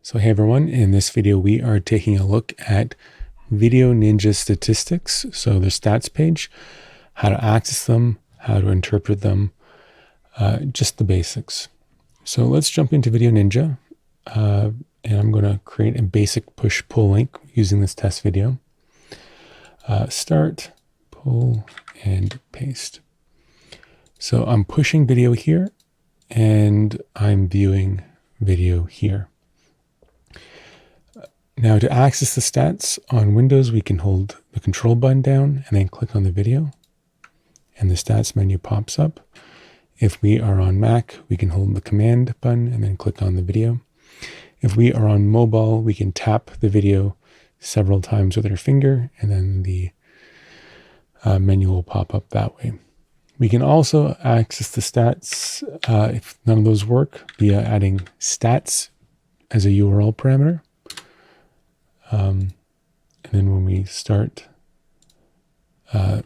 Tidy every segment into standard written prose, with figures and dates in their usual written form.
So hey everyone, in this video we are taking a look at VDO.Ninja statistics, so the stats page, how to access them, how to interpret them, just the basics. So let's jump into VDO.Ninja, and I'm going to create a basic push-pull link using this test video. Start, pull, and paste. So I'm pushing video here, and I'm viewing video here. Now to access the stats on Windows, we can hold the control button down and then click on the video and the stats menu pops up. If we are on Mac, we can hold the command button and then click on the video. If we are on mobile, we can tap the video several times with our finger and then the menu will pop up that way. We can also access the stats, if none of those work, via adding stats as a URL parameter. And then when we start, the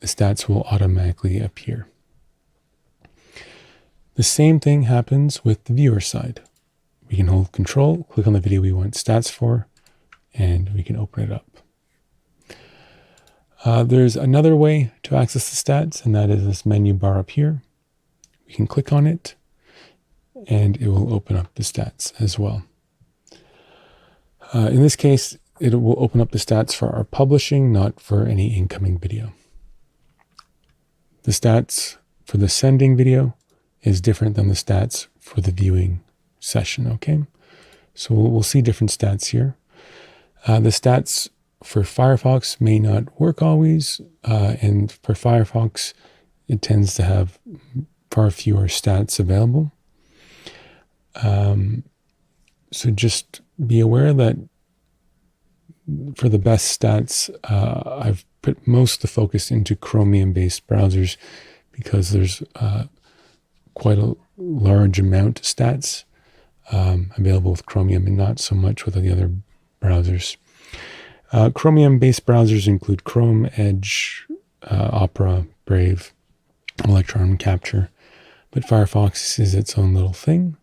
stats will automatically appear. The same thing happens with the viewer side. We can hold control, click on the video we want stats for, and we can open it up. There's another way to access the stats, and that is this menu bar up here. We can click on it, and it will open up the stats as well. In this case, it will open up the stats for our publishing, not for any incoming video. The stats for the sending video is different than the stats for the viewing session, okay? So we'll see different stats here. The stats for Firefox may not work always, and for Firefox, it tends to have far fewer stats available. So just be aware that for the best stats, I've put most of the focus into Chromium-based browsers because there's quite a large amount of stats available with Chromium and not so much with the other browsers. Chromium-based browsers include Chrome, Edge, Opera, Brave, Electron Capture, but Firefox is its own little thing.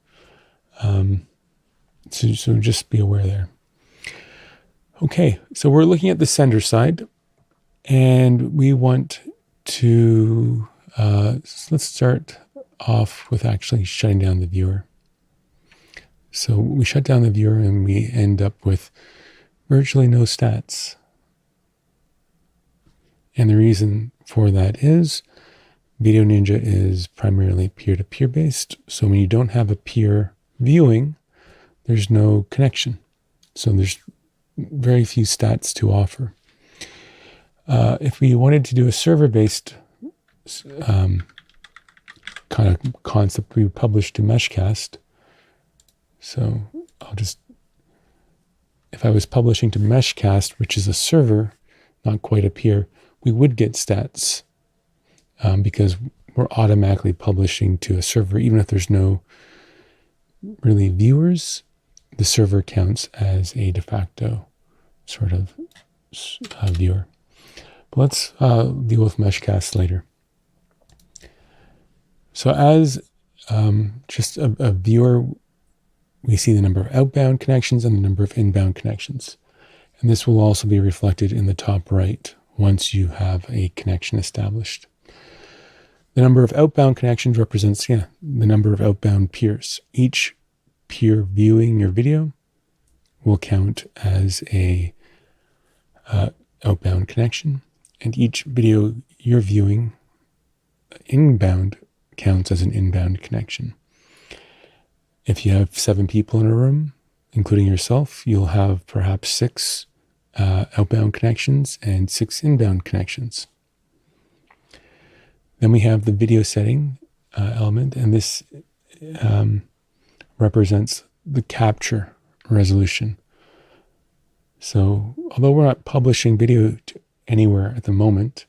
So just be aware there. Okay, so we're looking at the sender side, and we want to, let's start off with actually shutting down the viewer. So we shut down the viewer and we end up with virtually no stats. And the reason for that is VDO.Ninja is primarily peer-to-peer based. So when you don't have a peer viewing, there's no connection. So there's very few stats to offer. If we wanted to do a server-based kind of concept, we would publish to Meshcast. So if I was publishing to Meshcast, which is a server, not quite a peer, we would get stats because we're automatically publishing to a server. Even if there's no really viewers, the server counts as a de facto sort of viewer. But let's deal with Meshcast later. So as just a viewer, we see the number of outbound connections and the number of inbound connections. And this will also be reflected in the top right once you have a connection established. The number of outbound connections represents, the number of outbound peers. Each peer viewing your video will count as a outbound connection, and each video you're viewing inbound counts as an inbound connection. If you have 7 people in a room, including yourself, you'll have perhaps 6 outbound connections and 6 inbound connections. Then we have the video setting element, and this represents the capture resolution. So although we're not publishing video to anywhere at the moment,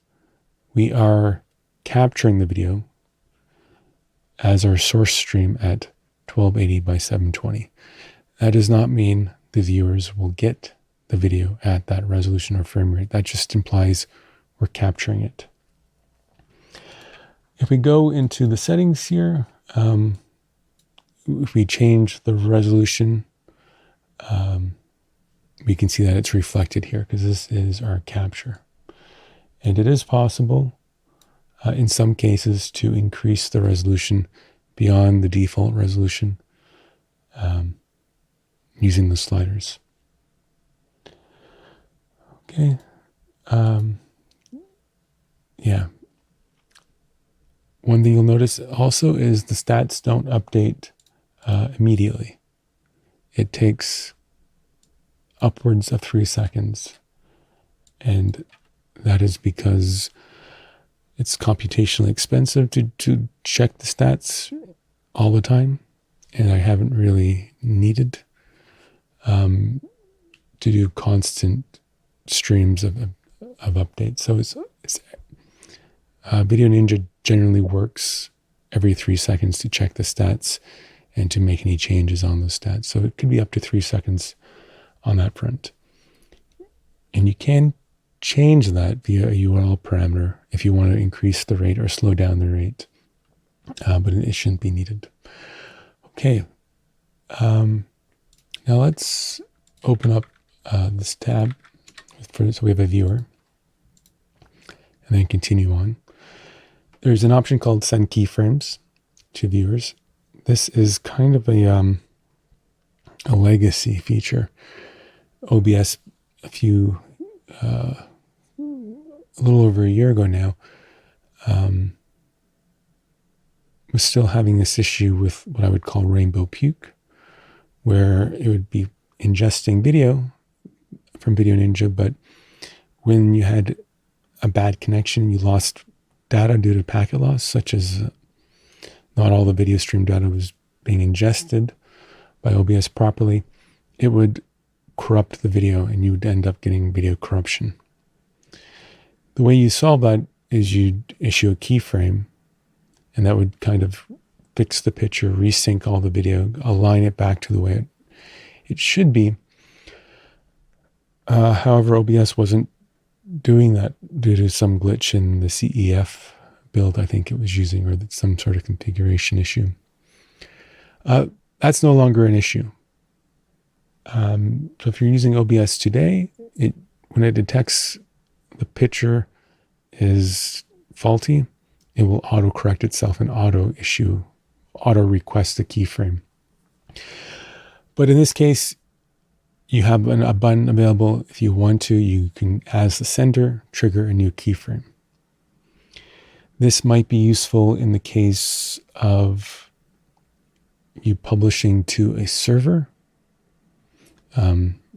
we are capturing the video as our source stream at 1280 by 720. That does not mean the viewers will get the video at that resolution or frame rate. That just implies we're capturing it. If we go into the settings here, if we change the resolution we can see that it's reflected here because this is our capture. And it is possible in some cases to increase the resolution beyond the default resolution using the sliders. Okay. Yeah. One thing you'll notice also is the stats don't update immediately. It takes upwards of 3 seconds. And that is because it's computationally expensive to check the stats all the time. And I haven't really needed to do constant streams of updates. So VDO.Ninja generally works every 3 seconds to check the stats and to make any changes on those stats. So it could be up to 3 seconds on that front. And you can change that via a URL parameter if you want to increase the rate or slow down the rate, but it shouldn't be needed. Okay, now let's open up this tab so we have a viewer, and then continue on. There's an option called Send Keyframes to Viewers. This is kind of a legacy feature. OBS a little over a year ago now, was still having this issue with what I would call rainbow puke, where it would be ingesting video from VDO.Ninja, but when you had a bad connection, you lost data due to packet loss, such as not all the video stream data was being ingested by OBS properly, it would corrupt the video and you would end up getting video corruption. The way you solve that is you'd issue a keyframe, and that would kind of fix the picture, resync all the video, align it back to the way it should be. However, OBS wasn't doing that due to some glitch in the CEF build I think it was using, or some sort of configuration issue. That's no longer an issue. So if you're using OBS today, when it detects the picture is faulty, it will auto-correct itself and auto-request the keyframe. But in this case, you have a button available. If you want to, you can, as the sender, trigger a new keyframe. This might be useful in the case of you publishing to a server.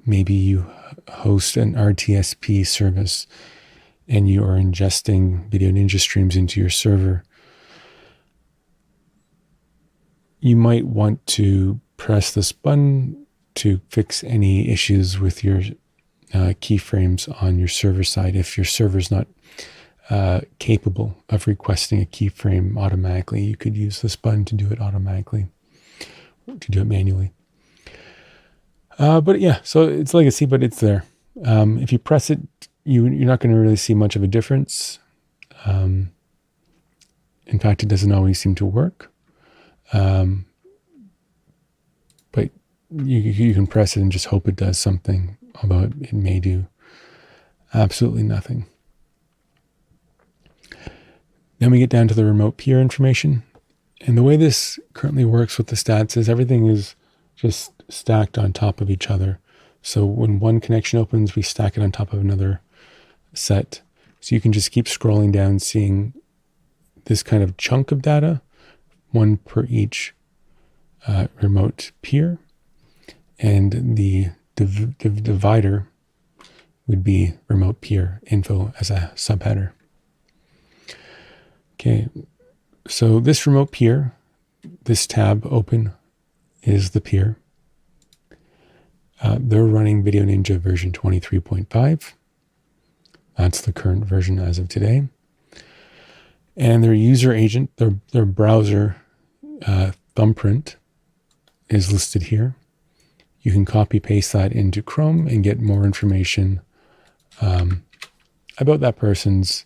Maybe you host an RTSP service and you are ingesting VDO.Ninja streams into your server. You might want to press this button to fix any issues with your keyframes on your server side. If your server is not capable of requesting a keyframe automatically, you could use this button to do it automatically, to do it manually. But yeah, so it's legacy, but it's there. If you press it, you're not going to really see much of a difference. In fact, it doesn't always seem to work. But you can press it and just hope it does something, although it may do absolutely nothing. Then we get down to the remote peer information. And the way this currently works with the stats is everything is just stacked on top of each other. So when one connection opens, we stack it on top of another set. So you can just keep scrolling down, seeing this kind of chunk of data, one per each remote peer. And the divider would be remote peer info as a subheader. Okay, so this remote peer, this tab open is the peer. They're running VDO.Ninja version 23.5. That's the current version as of today. And their user agent, their browser thumbprint is listed here. You can copy paste that into Chrome and get more information about that person's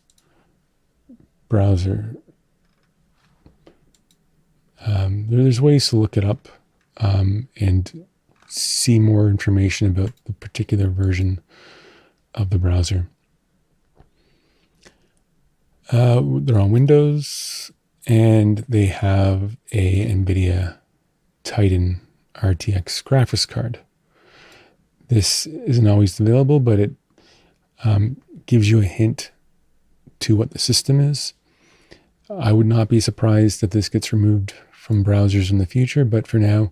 browser. There's ways to look it up and see more information about the particular version of the browser. They're on Windows, and they have a NVIDIA Titan RTX graphics card. This isn't always available, but it gives you a hint to what the system is. I would not be surprised if this gets removed from browsers in the future, but for now,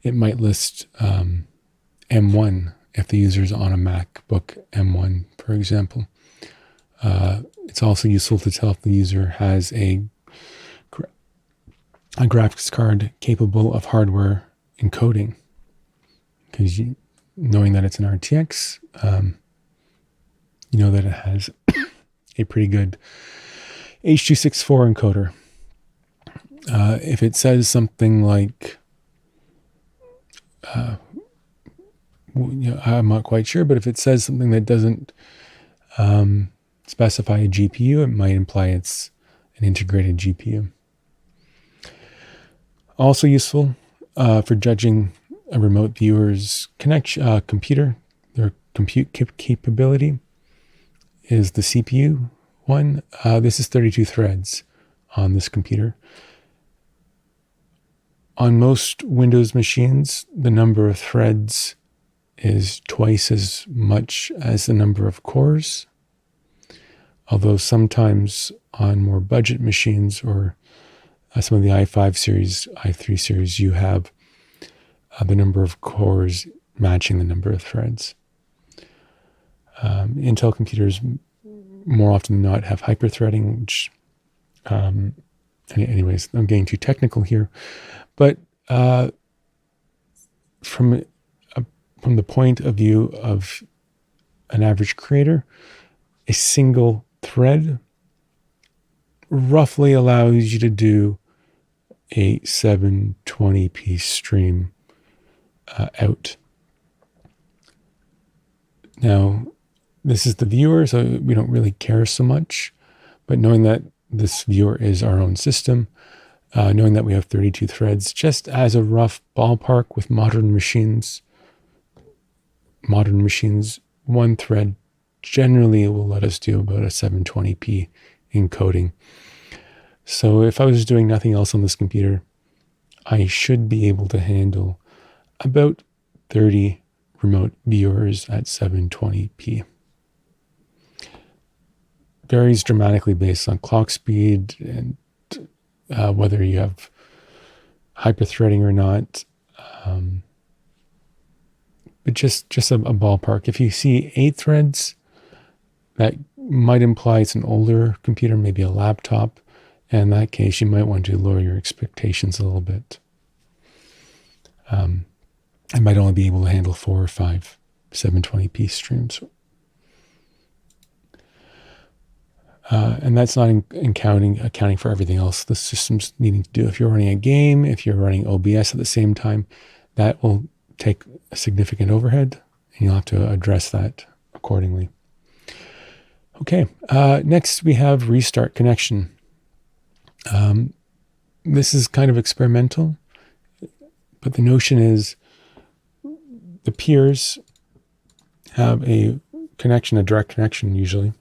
it might list M1 if the user is on a MacBook M1, for example. It's also useful to tell if the user has a graphics card capable of hardware encoding, because knowing that it's an RTX, you know that it has a pretty good H.264 encoder. If it says something like, I'm not quite sure, but if it says something that doesn't specify a GPU, it might imply it's an integrated GPU. Also useful for judging a remote viewer's computer, their compute capability, is the CPU one. This is 32 threads on this computer. On most Windows machines, the number of threads is twice as much as the number of cores. Although sometimes on more budget machines or some of the i5 series, i3 series, you have the number of cores matching the number of threads. Intel computers more often than not have hyperthreading, which, anyways, I'm getting too technical here. But from the point of view of an average creator, a single thread roughly allows you to do a 720p stream out. Now, this is the viewer, so we don't really care so much, but knowing that this viewer is our own system, knowing that we have 32 threads, just as a rough ballpark with modern machines, one thread generally will let us do about a 720p encoding. So if I was doing nothing else on this computer, I should be able to handle about 30 remote viewers at 720p. Varies dramatically based on clock speed and whether you have hyperthreading or not. But just a ballpark. If you see 8 threads, that might imply it's an older computer, maybe a laptop. And in that case, you might want to lower your expectations a little bit. I might only be able to handle 4 or 5 720p streams. And that's not accounting for everything else the system's needing to do. If you're running a game, if you're running OBS at the same time, that will take a significant overhead, and you'll have to address that accordingly. Okay, next we have restart connection. This is kind of experimental, but the notion is the peers have a connection, a direct connection usually,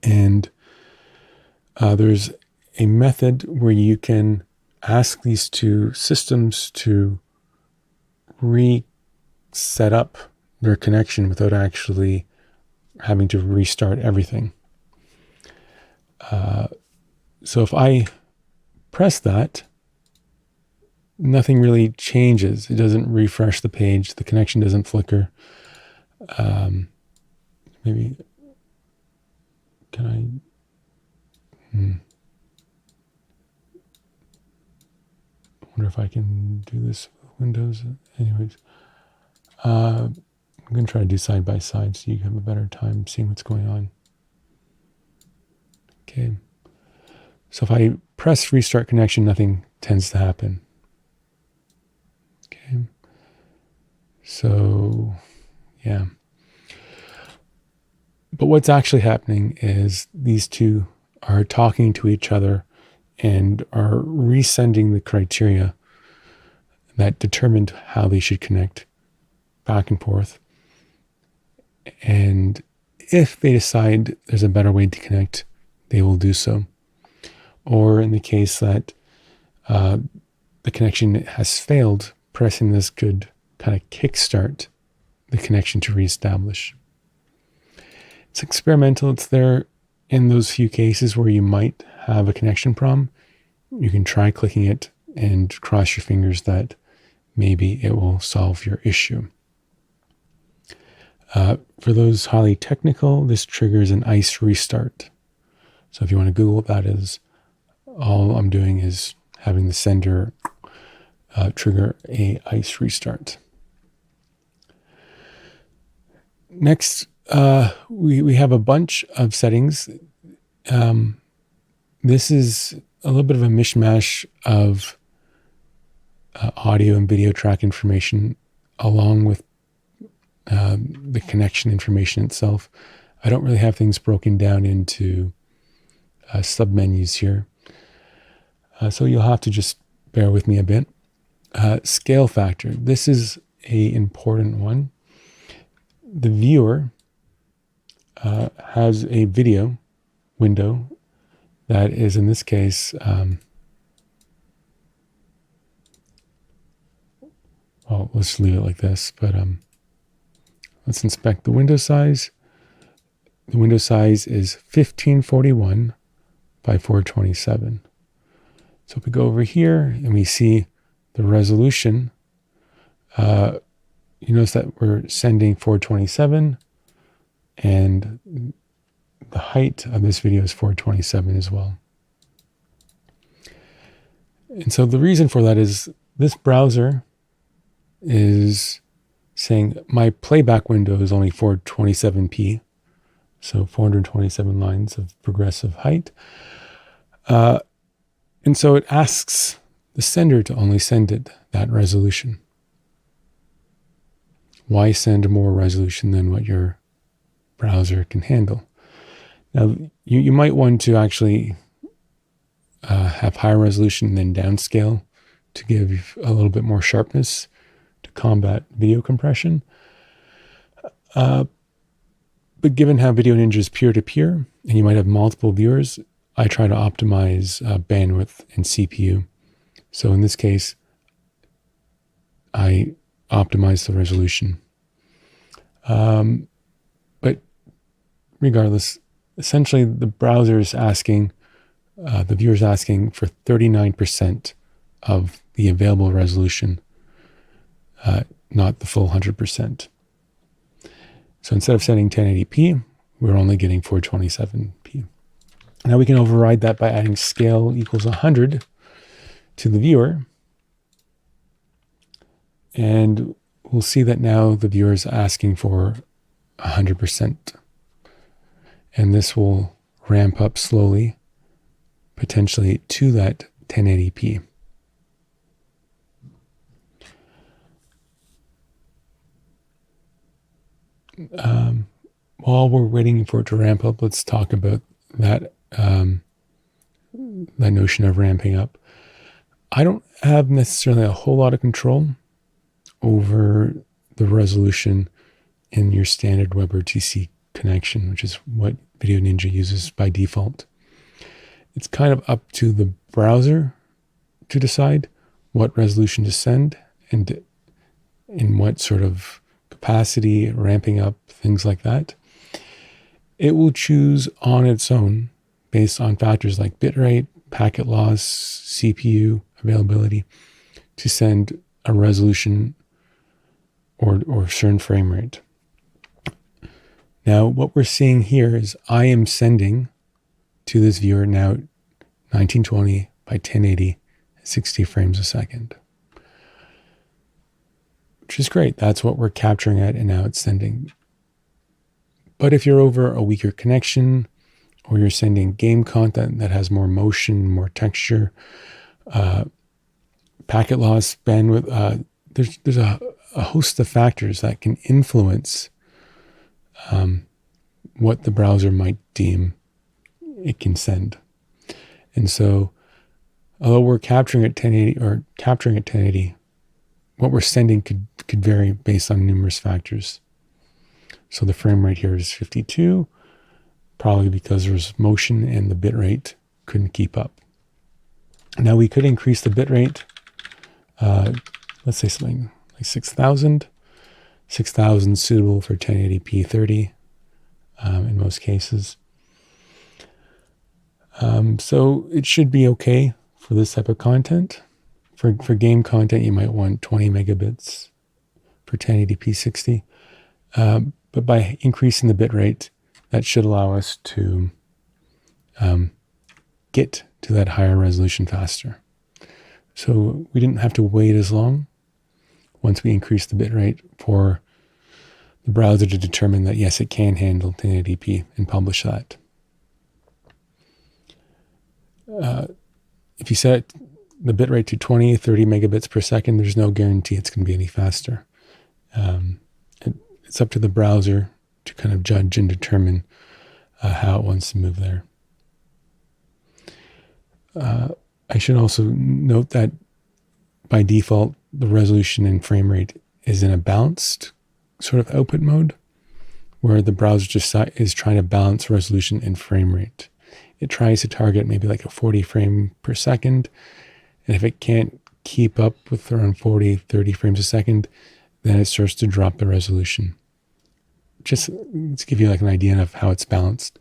and there's a method where you can ask these two systems to reset up their connection without actually having to restart everything. So if I press that, nothing really changes. It doesn't refresh the page. The connection doesn't flicker. Maybe, can I? I wonder if I can do this with Windows. Anyways, I'm going to try to do side by side so you have a better time seeing what's going on. Okay. So if I press restart connection, nothing tends to happen. Okay. So, yeah. But what's actually happening is these two are talking to each other and are resending the criteria that determined how they should connect back and forth. And if they decide there's a better way to connect, they will do so. Or in the case that the connection has failed, pressing this could kind of kickstart the connection to reestablish. It's experimental. It's there in those few cases where you might have a connection problem. You can try clicking it and cross your fingers that maybe it will solve your issue. For those highly technical, this triggers an ICE restart. So if you want to Google what that is, all I'm doing is having the sender trigger a ICE restart. Next, we have a bunch of settings. This is a little bit of a mishmash of audio and video track information along with the connection information itself. I don't really have things broken down into submenus here. So you'll have to just bear with me a bit. Scale factor. This is an important one. The viewer has a video window that is, in this case, well, let's leave it like this, but let's inspect the window size. The window size is 1541 by 427. So if we go over here and we see the resolution, you notice that we're sending 427 and the height of this video is 427 as well. And so the reason for that is this browser is saying my playback window is only 427p, so 427 lines of progressive height. And so it asks the sender to only send it that resolution. Why send more resolution than what your browser can handle? Now, you might want to actually have higher resolution than downscale to give a little bit more sharpness to combat video compression. But given how VDO.Ninja is peer-to-peer, and you might have multiple viewers, I try to optimize bandwidth and CPU. So in this case, I optimize the resolution. But regardless, essentially the browser is asking, the viewer is asking for 39% of the available resolution, not the full 100%. So instead of sending 1080p, we're only getting 427p. Now we can override that by adding scale equals 100 to the viewer. And we'll see that now the viewer is asking for 100%. And this will ramp up slowly, potentially to that 1080p. While we're waiting for it to ramp up, let's talk about that that notion of ramping up. I don't have necessarily a whole lot of control over the resolution in your standard WebRTC connection, which is what VDO.Ninja uses by default. It's kind of up to the browser to decide what resolution to send and in what sort of capacity, ramping up, things like that. It will choose on its own based on factors like bitrate, packet loss, CPU availability to send a resolution or certain frame rate. Now, what we're seeing here is I am sending to this viewer now 1920 by 1080 at 60 frames a second, which is great. That's what we're capturing at, and now it's sending. But if you're over a weaker connection, or you're sending game content that has more motion, more texture, packet loss, bandwidth, there's a host of factors that can influence what the browser might deem it can send. And so, although we're capturing at 1080 what we're sending could vary based on numerous factors. So the frame rate here is 52, probably because there's motion and the bit rate couldn't keep up. Now we could increase the bit rate, let's say something like 6,000. 6,000 suitable for 1080p 30 in most cases. So it should be okay for this type of content. For game content, you might want 20 megabits for 1080p 60. But by increasing the bit rate, that should allow us to get to that higher resolution faster. So we didn't have to wait as long once we increased the bit rate for the browser to determine that, yes, it can handle 1080p and publish that. If you set the bit rate to 20, 30 megabits per second, there's no guarantee it's going to be any faster. It's up to the browser to kind of judge and determine how it wants to move there. I should also note that by default, the resolution and frame rate is in a balanced sort of output mode, where the browser just is trying to balance resolution and frame rate. It tries to target maybe like a 40 frame per second, and if it can't keep up with around 40, 30 frames a second, then it starts to drop the resolution. Just to give you like an idea of how it's balanced.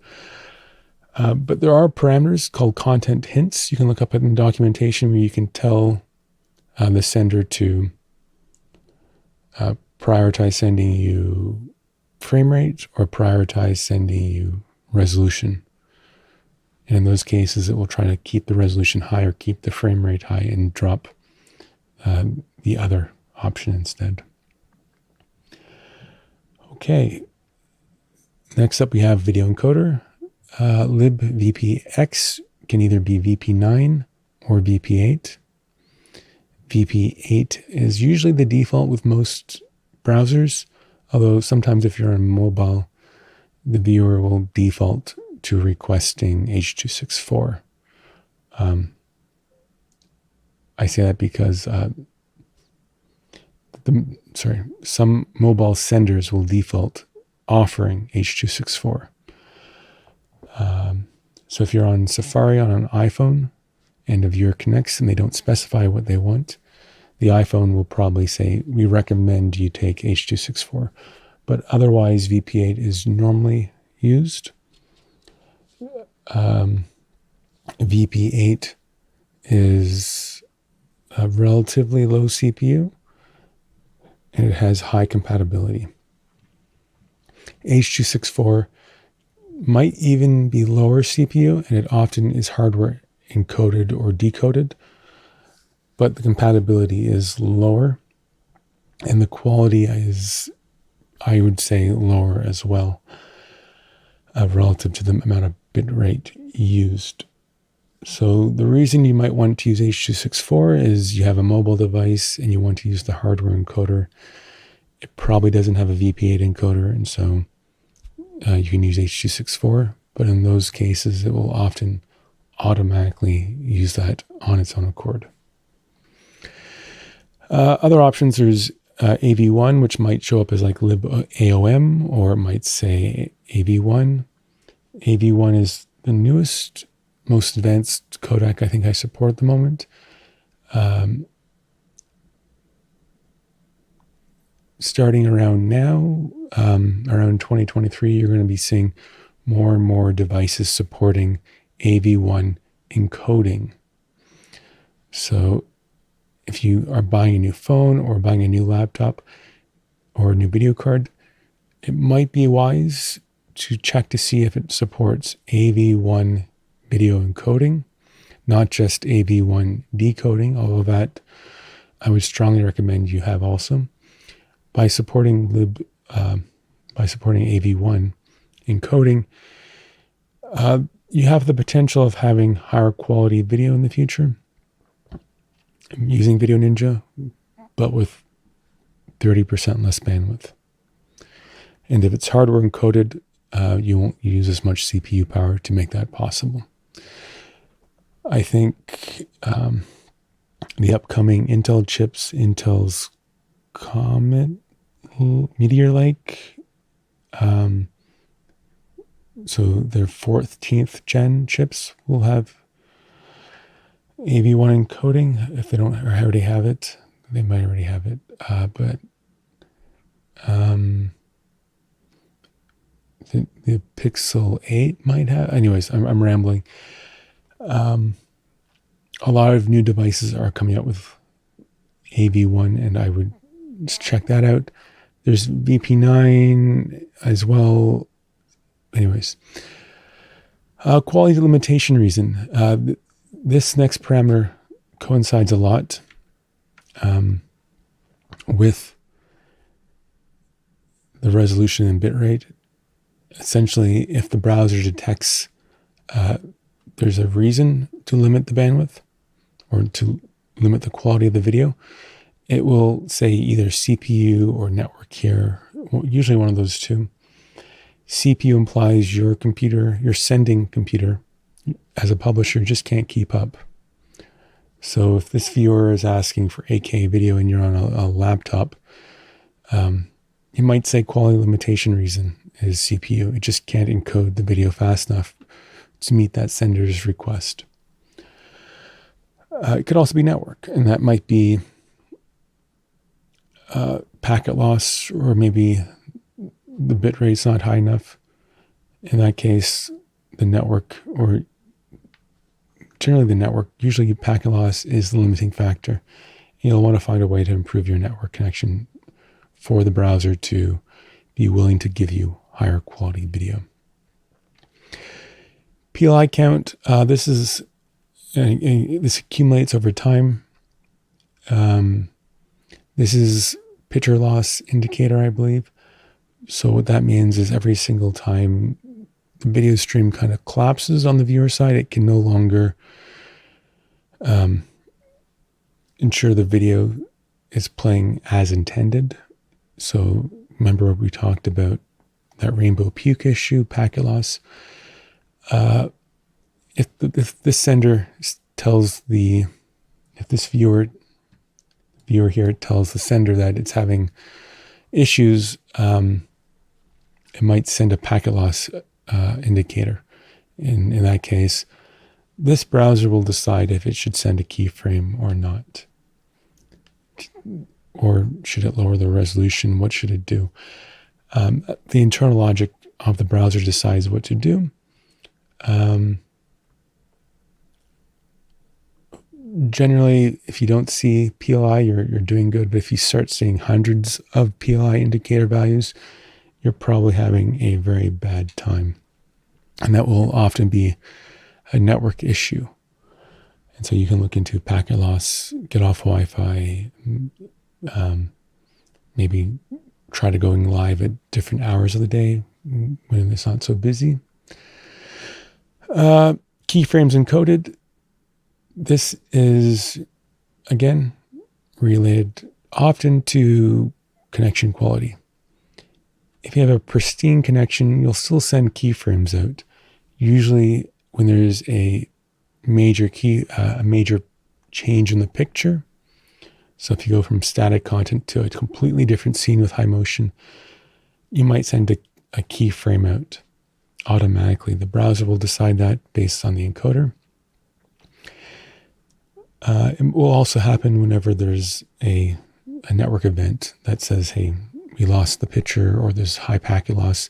But there are parameters called content hints you can look up in documentation where you can tell the sender to prioritize sending you frame rate or prioritize sending you resolution. And in those cases, it will try to keep the resolution high or keep the frame rate high and drop the other option instead. Okay. Next up, we have video encoder. libvpx can either be VP9 or VP8. VP8 is usually the default with most browsers, although sometimes if you're on mobile, the viewer will default to requesting H.264. I say that because some mobile senders will default offering H.264. So if you're on Safari on an iPhone and a viewer connects and they don't specify what they want, the iPhone will probably say, we recommend you take H.264. But otherwise, VP8 is normally used. VP8 is a relatively low CPU and it has high compatibility. H.264 might even be lower CPU, and it often is hardware encoded or decoded, but the compatibility is lower and the quality is, I would say, lower as well, relative to the amount of bit rate used. So the reason you might want to use H.264 is you have a mobile device and you want to use the hardware encoder. It probably doesn't have a VP8 encoder, and so you can use H.264, but in those cases, it will often automatically use that on its own accord. Other options, there's AV1, which might show up as like libaom, or it might say AV1. AV1 is the newest, most advanced codec I think I support at the moment. Starting around now, around 2023, you're going to be seeing more and more devices supporting AV1 encoding. So if you are buying a new phone or buying a new laptop or a new video card, it might be wise to check to see if it supports AV1 video encoding, not just AV1 decoding, although that I would strongly recommend you have also. By supporting AV1 encoding, you have the potential of having higher quality video in the future using VDO.Ninja, but with 30% less bandwidth. And if it's hardware encoded, you won't use as much CPU power to make that possible. I think the upcoming Intel chips, Intel's comet, meteor-like. So their 14th gen chips will have AV1 encoding. If they don't already have it, they might already have it. But the Pixel 8 might have. Anyways, I'm rambling. A lot of new devices are coming out with AV1, and I would check that out. There's VP9 as well. Anyways, quality limitation reason. This next parameter coincides a lot with the resolution and bitrate. Essentially, if the browser detects there's a reason to limit the bandwidth or to limit the quality of the video, it will say either CPU or network here, usually one of those two. CPU implies your computer, your sending computer, as a publisher, just can't keep up. So if this viewer is asking for 8K video and you're on a laptop, you might say quality limitation reason is CPU. It just can't encode the video fast enough to meet that sender's request. It could also be network, and that might be packet loss, or maybe the bit rate's not high enough. In that case, the network, or generally the network, usually packet loss is the limiting factor. You'll want to find a way to improve your network connection for the browser to be willing to give you higher quality video. PLI count, this accumulates over time. This is picture loss indicator, I believe. So what that means is every single time the video stream kind of collapses on the viewer side, it can no longer ensure the video is playing as intended. So remember we talked about that rainbow puke issue, packet loss. If this sender tells if this viewer here tells the sender that it's having issues, it might send a packet loss indicator. In that case, this browser will decide if it should send a keyframe or not. Or should it lower the resolution? What should it do? The internal logic of the browser decides what to do. Generally, if you don't see PLI, you're doing good. But if you start seeing hundreds of PLI indicator values, you're probably having a very bad time. And that will often be a network issue. And so you can look into packet loss, get off Wi-Fi, maybe try to going live at different hours of the day when it's not so busy. Keyframes encoded. This is, again, related often to connection quality. If you have a pristine connection, you'll still send keyframes out. Usually when there's a major change in the picture. So if you go from static content to a completely different scene with high motion, you might send a keyframe out automatically. The browser will decide that based on the encoder. It will also happen whenever there's a network event that says, hey, we lost the picture or there's high packet loss,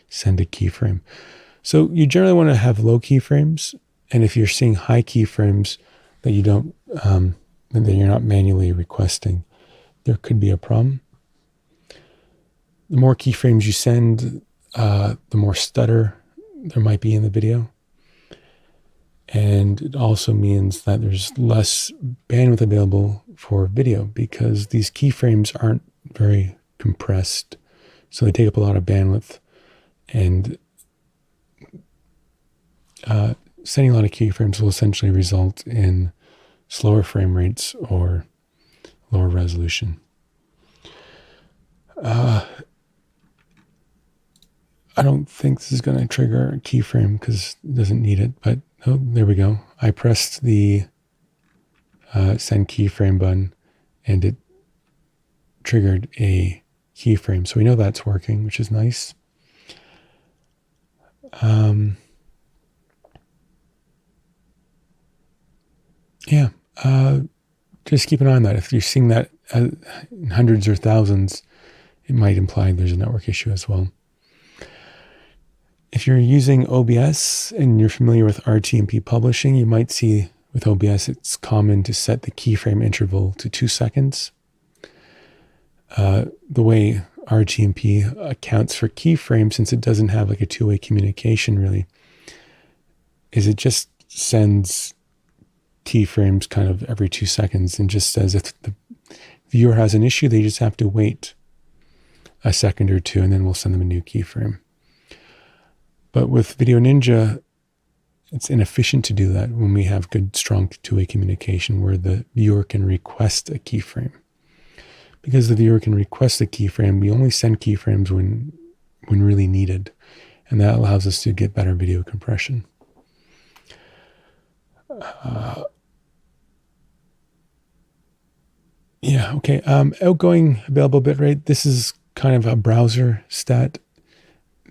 send a keyframe. So you generally want to have low keyframes. And if you're seeing high keyframes that you don't, that you're not manually requesting, there could be a problem. The more keyframes you send, the more stutter there might be in the video. And it also means that there's less bandwidth available for video because these keyframes aren't very compressed. So they take up a lot of bandwidth, and sending a lot of keyframes will essentially result in slower frame rates or lower resolution. I don't think this is going to trigger a keyframe because it doesn't need it, but oh, there we go. I pressed the send keyframe button and it triggered a keyframe. So we know that's working, which is nice. Just keep an eye on that. If you're seeing that in hundreds or thousands, it might imply there's a network issue as well. If you're using OBS and you're familiar with RTMP publishing, you might see with OBS it's common to set the keyframe interval to 2 seconds. The way RTMP accounts for keyframes, since it doesn't have like a two-way communication really, is it just sends keyframes kind of every 2 seconds and just says if the viewer has an issue, they just have to wait a second or two and then we'll send them a new keyframe. But with VDO.Ninja, it's inefficient to do that when we have good, strong two-way communication where the viewer can request a keyframe. Because the viewer can request a keyframe, we only send keyframes when really needed. And that allows us to get better video compression. Outgoing available bitrate. This is kind of a browser stat.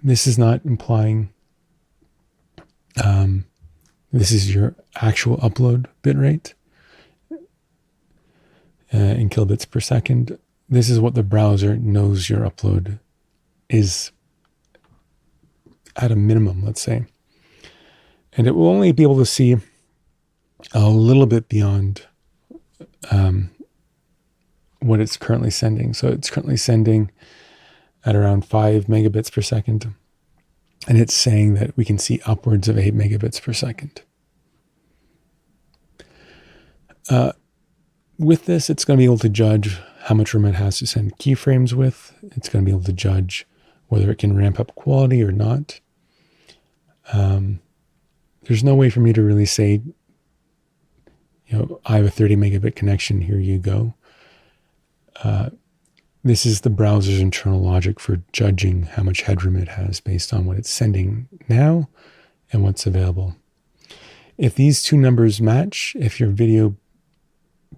This is not implying this is your actual upload bitrate in kilobits per second. This is what the browser knows your upload is at a minimum, let's say. And it will only be able to see a little bit beyond what it's currently sending. So it's currently sending at around 5 megabits per second. And it's saying that we can see upwards of 8 megabits per second. With this, it's going to be able to judge how much room it has to send keyframes with. It's going to be able to judge whether it can ramp up quality or not. There's no way for me to really say, I have a 30 megabit connection, here you go. This is the browser's internal logic for judging how much headroom it has based on what it's sending now and what's available. If these two numbers match, if your video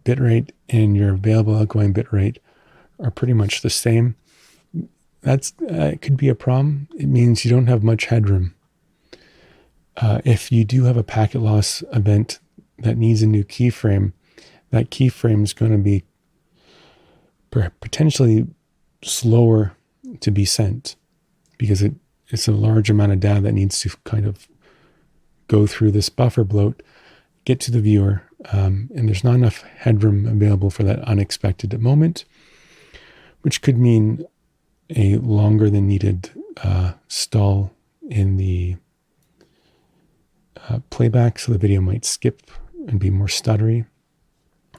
bitrate and your available outgoing bitrate are pretty much the same, it could be a problem. It means you don't have much headroom. If you do have a packet loss event that needs a new keyframe, that keyframe is going to be potentially slower to be sent because it's a large amount of data that needs to kind of go through this buffer bloat, get to the viewer, and there's not enough headroom available for that unexpected moment, which could mean a longer than needed stall in the playback, so the video might skip and be more stuttery,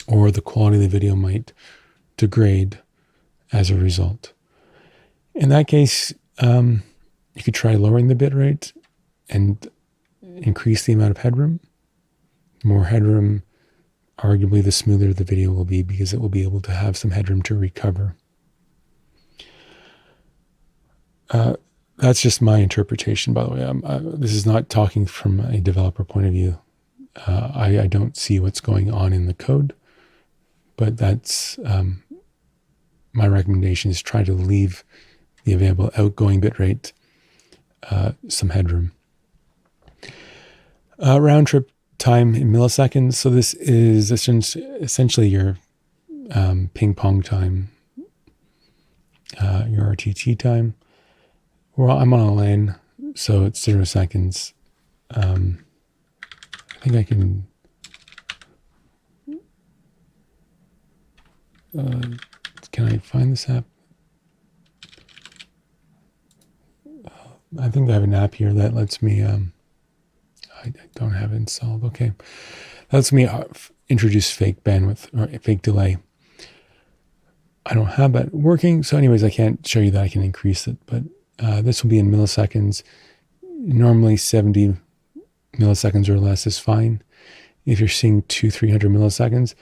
or the quality of the video might degrade as a result. In that case, you could try lowering the bitrate and increase the amount of headroom. More headroom, arguably the smoother the video will be because it will be able to have some headroom to recover. That's just my interpretation, by the way. This is not talking from a developer point of view. I don't see what's going on in the code, but that's my recommendation is try to leave the available outgoing bitrate some headroom. Round trip time in milliseconds. So this is essentially your ping pong time, your RTT time. Well, I'm on a LAN, so it's 0 seconds. I think I can... can I find this app? I think I have an app here that lets me... I don't have it installed. Okay. That lets me introduce fake bandwidth or fake delay. I don't have that working. So anyways, I can't show you that I can increase it, but this will be in milliseconds. Normally 70 milliseconds or less is fine. If you're seeing 200-300 milliseconds,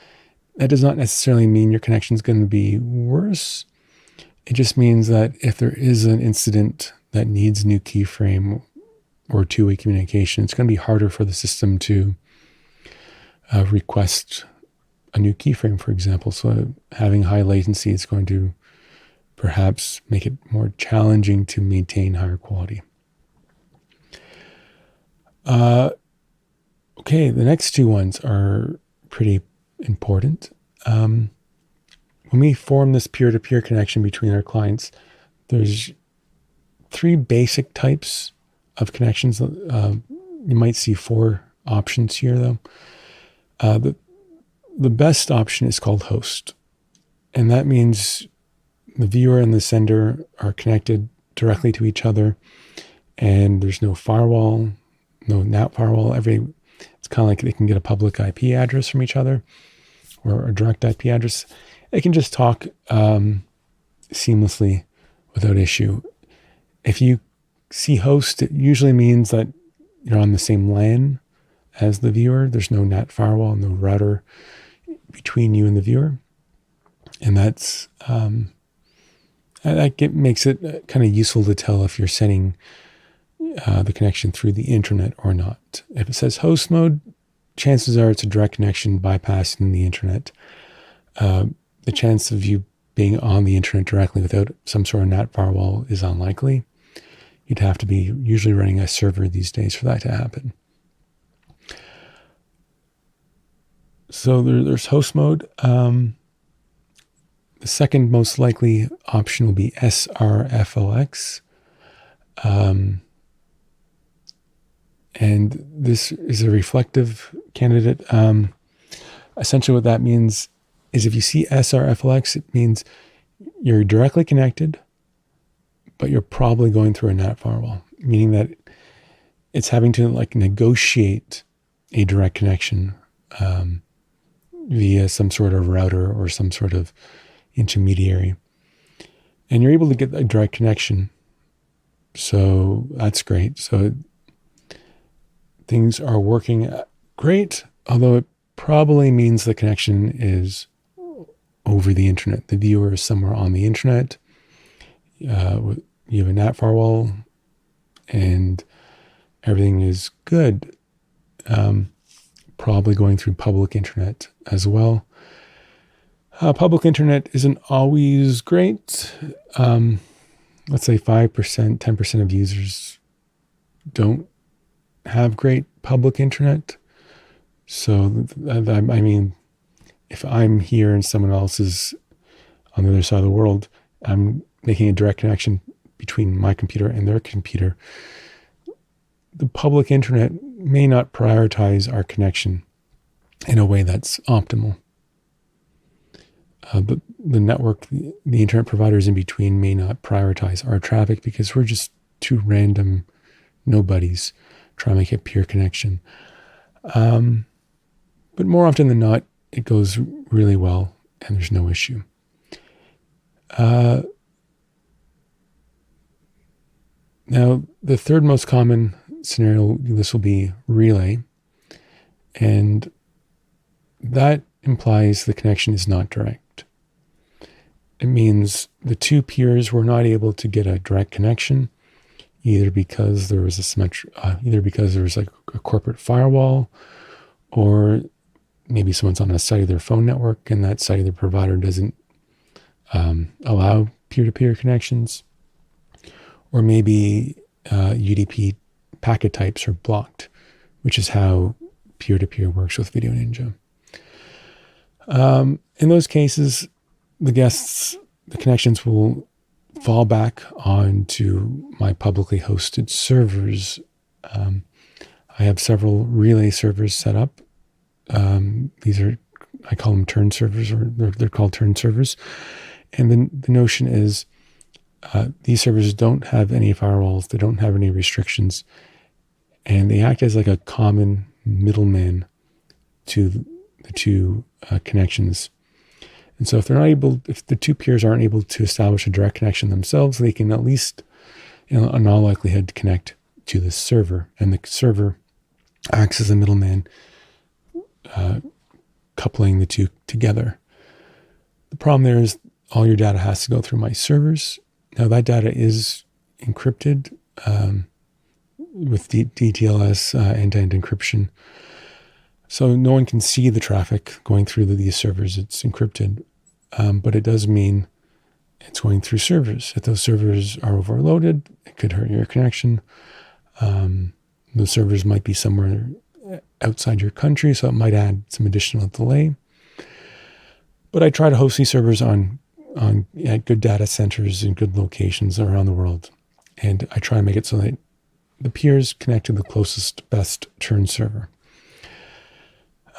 that does not necessarily mean your connection is going to be worse. It just means that if there is an incident that needs new keyframe or two-way communication, it's going to be harder for the system to request a new keyframe, for example. So having high latency is going to perhaps make it more challenging to maintain higher quality. Okay, the next two ones are pretty important. When we form this peer-to-peer connection between our clients, there's three basic types of connections. You might see four options here, though. The best option is called host, and that means the viewer and the sender are connected directly to each other, and there's no firewall, no NAT firewall. It's kind of like they can get a public IP address from each other, or a direct IP address. They can just talk seamlessly without issue. If you see host, it usually means that you're on the same LAN as the viewer. There's no NAT firewall, no router between you and the viewer. And that makes it kind of useful to tell if you're sending the connection through the internet or not. If it says host mode, chances are it's a direct connection bypassing the internet. The chance of you being on the internet directly without some sort of NAT firewall is unlikely. You'd have to be usually running a server these days for that to happen. So there's host mode. The second most likely option will be SRFLX. And this is a reflective candidate. Essentially what that means is if you see SRFLX, it means you're directly connected, but you're probably going through a NAT firewall, meaning that it's having to like negotiate a direct connection via some sort of router or some sort of intermediary. And you're able to get a direct connection. So that's great. So things are working great, although it probably means the connection is over the internet. The viewer is somewhere on the internet. You have a NAT firewall and everything is good. Probably going through public internet as well. Public internet isn't always great. Let's say 5%, 10% of users don't have great public internet. So, I mean, if I'm here and someone else is on the other side of the world, I'm making a direct connection between my computer and their computer. The public internet may not prioritize our connection in a way that's optimal. But the network, the internet providers in between may not prioritize our traffic because we're just two random nobodies trying to make a peer connection. But more often than not, it goes really well and there's no issue. Now, the third most common scenario, this will be relay. And that implies the connection is not direct. It means the two peers were not able to get a direct connection, either because there was like a corporate firewall, or maybe someone's on a cellular phone network and that cellular provider doesn't allow peer-to-peer connections, or maybe UDP packet types are blocked, which is how peer-to-peer works with VDO.Ninja. In those cases, the connections will fall back onto my publicly hosted servers. I have several relay servers set up. I call them turn servers, or they're called turn servers. And then the notion is these servers don't have any firewalls. They don't have any restrictions. And they act as like a common middleman to the two connections. And so if the two peers aren't able to establish a direct connection themselves, they can at least, in all likelihood, connect to the server. And the server acts as a middleman, coupling the two together. The problem there is all your data has to go through my servers. Now that data is encrypted with DTLS end-to-end encryption. So no one can see the traffic going through these servers. It's encrypted. But it does mean it's going through servers. If those servers are overloaded, it could hurt your connection. Those servers might be somewhere outside your country, so it might add some additional delay. But I try to host these servers at good data centers in good locations around the world. And I try to make it so that the peers connect to the closest, best turn server.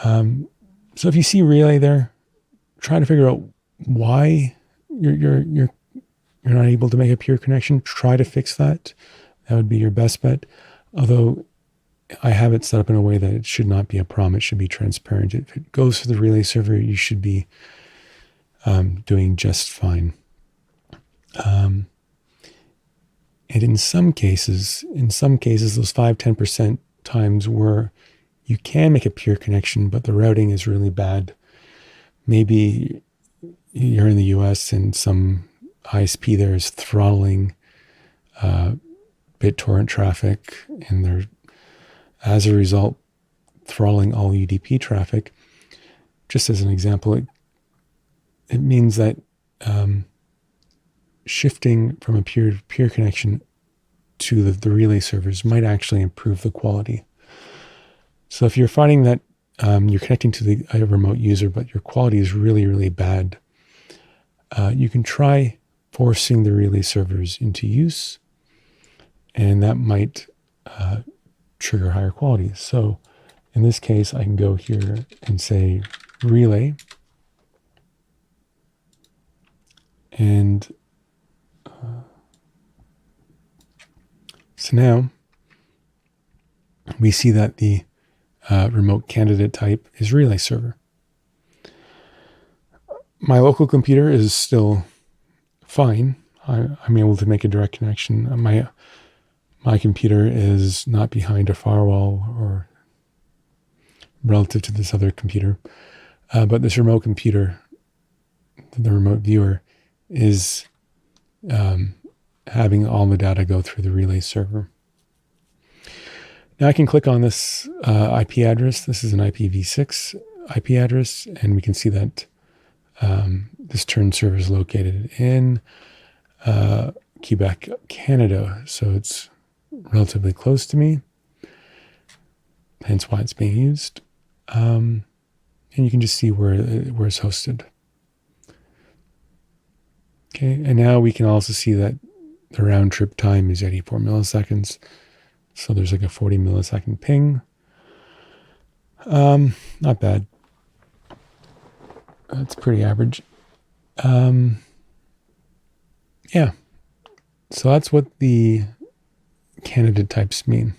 So if you see relay there, try to figure out why you're not able to make a peer connection. Try to fix that. That would be your best bet. Although I have it set up in a way that it should not be a problem. It should be transparent. If it goes to the relay server, you should be doing just fine. And in some cases, those 5-10% times where you can make a peer connection, but the routing is really bad. Maybe you're in the US and some ISP there is throttling BitTorrent traffic, and they're, as a result, throttling all UDP traffic. Just as an example, it means that shifting from a peer-to-peer connection to the relay servers might actually improve the quality. So if you're finding that you're connecting to a remote user, but your quality is really, really bad, you can try forcing the relay servers into use, and that might trigger higher quality. So in this case, I can go here and say relay, and so now we see that the remote candidate type is relay server. My local computer is still fine. I'm able to make a direct connection. My computer is not behind a firewall or relative to this other computer. But this remote computer, the remote viewer, is having all the data go through the relay server. Now I can click on this IP address. This is an IPv6 IP address, and we can see that this turn server is located in Quebec, Canada. So it's relatively close to me, hence why it's being used. And you can just see where it's hosted. Okay, and now we can also see that the round trip time is 84 milliseconds. So there's like a 40 millisecond ping. Not bad. That's pretty average. Yeah. So that's what the candidate types mean.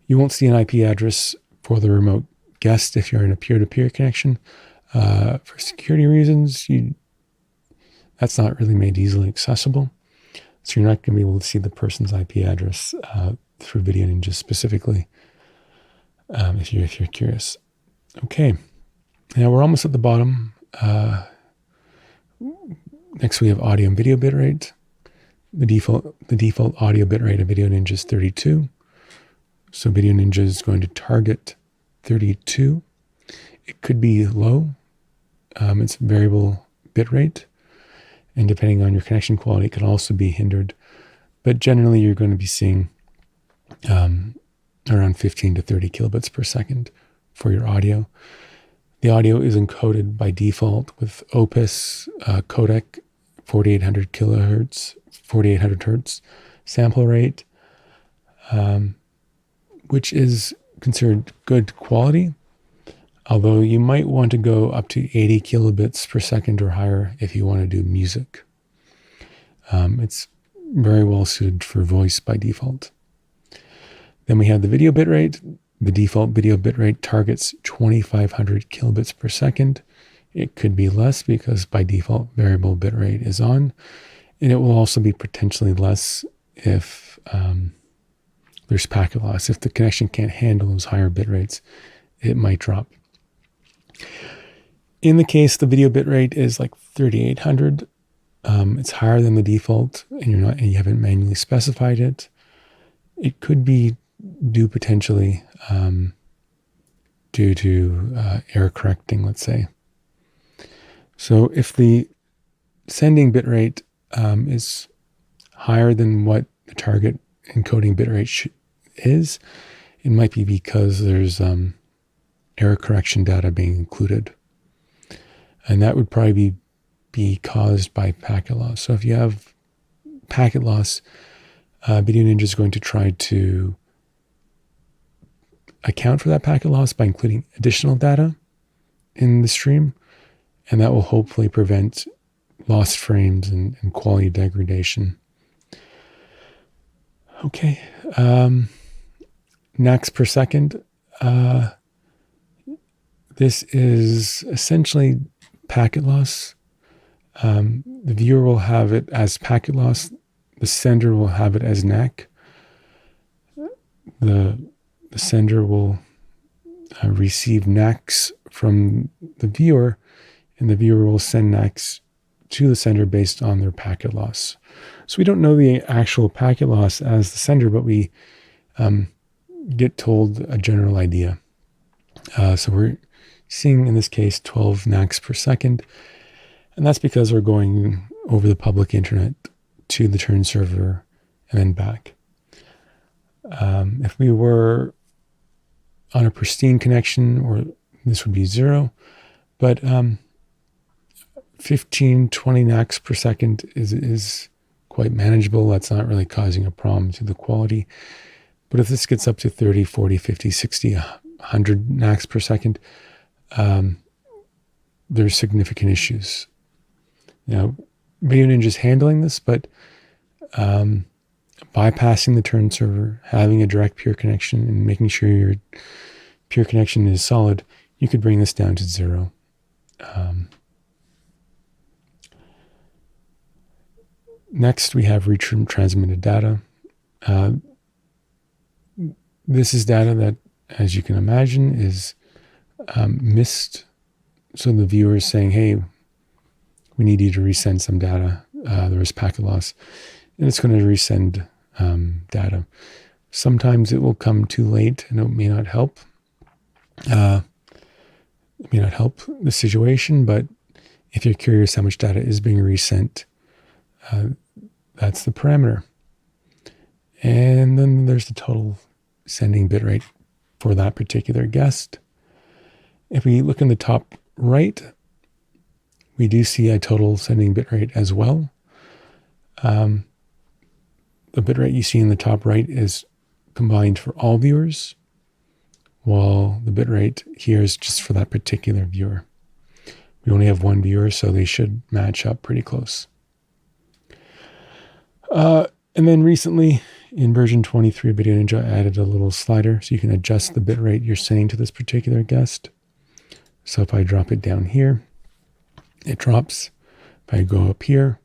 You won't see an IP address for the remote guest if you're in a peer-to-peer connection. For security reasons, that's not really made easily accessible. So you're not going to be able to see the person's IP address through VDO.Ninja specifically, if you're curious. Okay, now we're almost at the bottom. Next we have audio and video bitrate. The default audio bitrate of VDO.Ninja is 32. So VDO.Ninja is going to target 32. It could be low. It's variable bitrate. And depending on your connection quality, it can also be hindered. But generally, you're going to be seeing around 15 to 30 kilobits per second for your audio. The audio is encoded by default with Opus codec, 4800 kilohertz, 4800 hertz sample rate, which is considered good quality. Although you might want to go up to 80 kilobits per second or higher if you want to do music. It's very well suited for voice by default. Then we have the video bitrate. The default video bitrate targets 2500 kilobits per second. It could be less because by default variable bitrate is on. And it will also be potentially less if there's packet loss. If the connection can't handle those higher bit rates, it might drop. In the case the video bitrate is like 3800, it's higher than the default, and you haven't manually specified it. It could be due potentially due to error correcting, let's say. So if the sending bitrate is higher than what the target encoding bitrate is, it might be because there's error correction data being included. And that would probably be caused by packet loss. So if you have packet loss, VDO.Ninja is going to try to account for that packet loss by including additional data in the stream, and that will hopefully prevent lost frames and quality degradation. Okay, nacs per second. This is essentially packet loss. The viewer will have it as packet loss. The sender will have it as nac. The sender will receive nacs from the viewer, and the viewer will send nacs to the sender based on their packet loss. So we don't know the actual packet loss as the sender, but we get told a general idea. So we're seeing in this case 12 nacs per second, and that's because we're going over the public internet to the turn server and then back. If we were on a pristine connection, or this would be 0, but 15, 20 nacs per second is quite manageable. That's not really causing a problem to the quality. But if this gets up to 30, 40, 50, 60, 100 nacs per second, there's significant issues. Now, VDO.Ninja is handling this, but bypassing the turn server, having a direct peer connection, and making sure your peer connection is solid, you could bring this down to 0. Next, we have retransmitted data. This is data that, as you can imagine, is missed. So the viewer is saying, hey, we need you to resend some data. There was packet loss. And it's going to resend data. Sometimes it will come too late and it may not help. It may not help the situation, but if you're curious how much data is being resent, that's the parameter. And then there's the total sending bitrate for that particular guest. If we look in the top right, we do see a total sending bitrate as well. The bitrate you see in the top right is combined for all viewers, while the bitrate here is just for that particular viewer. We only have one viewer, so they should match up pretty close. And then recently, in version 23 of VDO.Ninja, I added a little slider so you can adjust the bitrate you're sending to this particular guest. So if I drop it down here, it drops. If I go up here,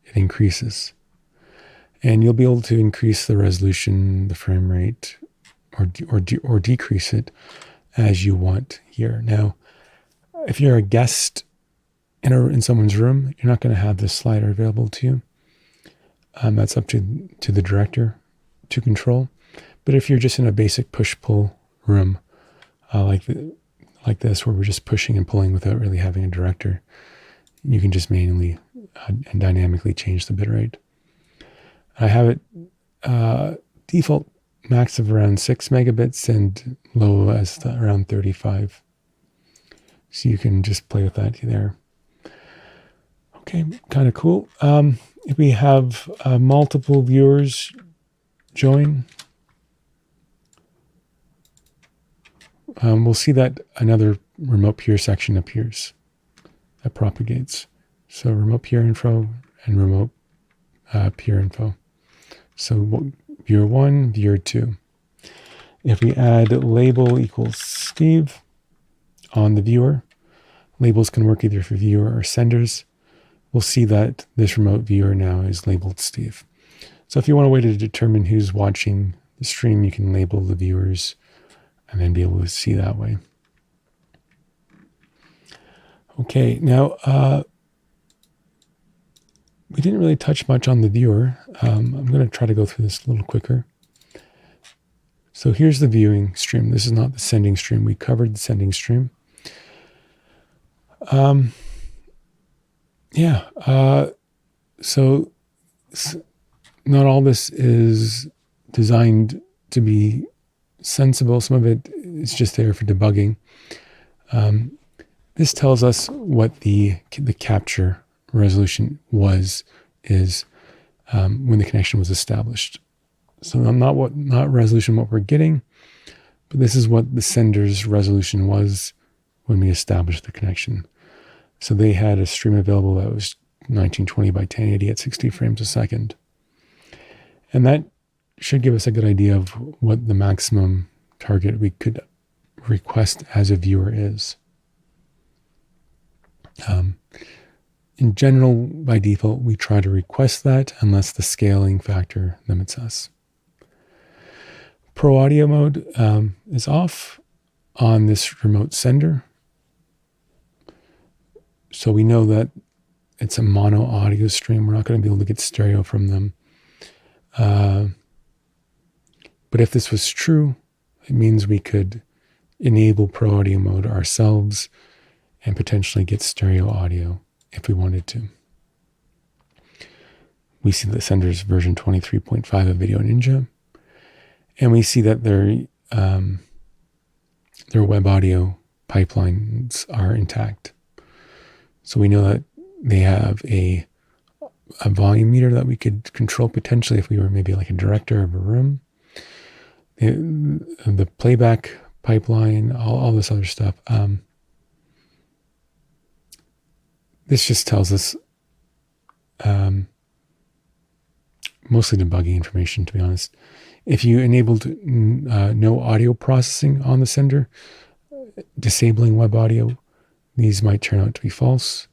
it increases. And you'll be able to increase the resolution, the frame rate, or decrease it as you want here. Now, if you're a guest in someone's room, you're not going to have this slider available to you. That's up to the director to control. But if you're just in a basic push-pull room, like this, where we're just pushing and pulling without really having a director, you can just manually and dynamically change the bitrate. I have it default max of around 6 megabits and low as around 35. So you can just play with that there. Okay, kind of cool. If we have multiple viewers join, we'll see that another remote peer section appears that propagates. So remote peer info and remote peer info. So viewer 1, viewer 2. If we add label equals Steve on the viewer, labels can work either for viewer or senders. We'll see that this remote viewer now is labeled Steve. So if you want a way to determine who's watching the stream, you can label the viewers and then be able to see that way. Okay, now we didn't really touch much on the viewer. I'm going to try to go through this a little quicker. So here's the viewing stream. This is not the sending stream. We covered the sending stream. Yeah. So not all this is designed to be sensible. Some of it is just there for debugging. This tells us what the capture resolution is when the connection was established. So not resolution what we're getting, but this is what the sender's resolution was when we established the connection. So they had a stream available that was 1920 by 1080 at 60 frames a second. And that should give us a good idea of what the maximum target we could request as a viewer is. In general, by default, we try to request that unless the scaling factor limits us. Pro audio mode is off on this remote sender. So we know that it's a mono audio stream. We're not going to be able to get stereo from them. But if this was true, it means we could enable Pro audio mode ourselves and potentially get stereo audio if we wanted to. We see the sender's version 23.5 of VDO.Ninja, and we see that their web audio pipelines are intact. So we know that they have a volume meter that we could control potentially if we were maybe like a director of a room. The playback pipeline, all this other stuff. This just tells us mostly debugging information, to be honest. If you enabled no audio processing on the sender, disabling web audio, these might turn out to be false.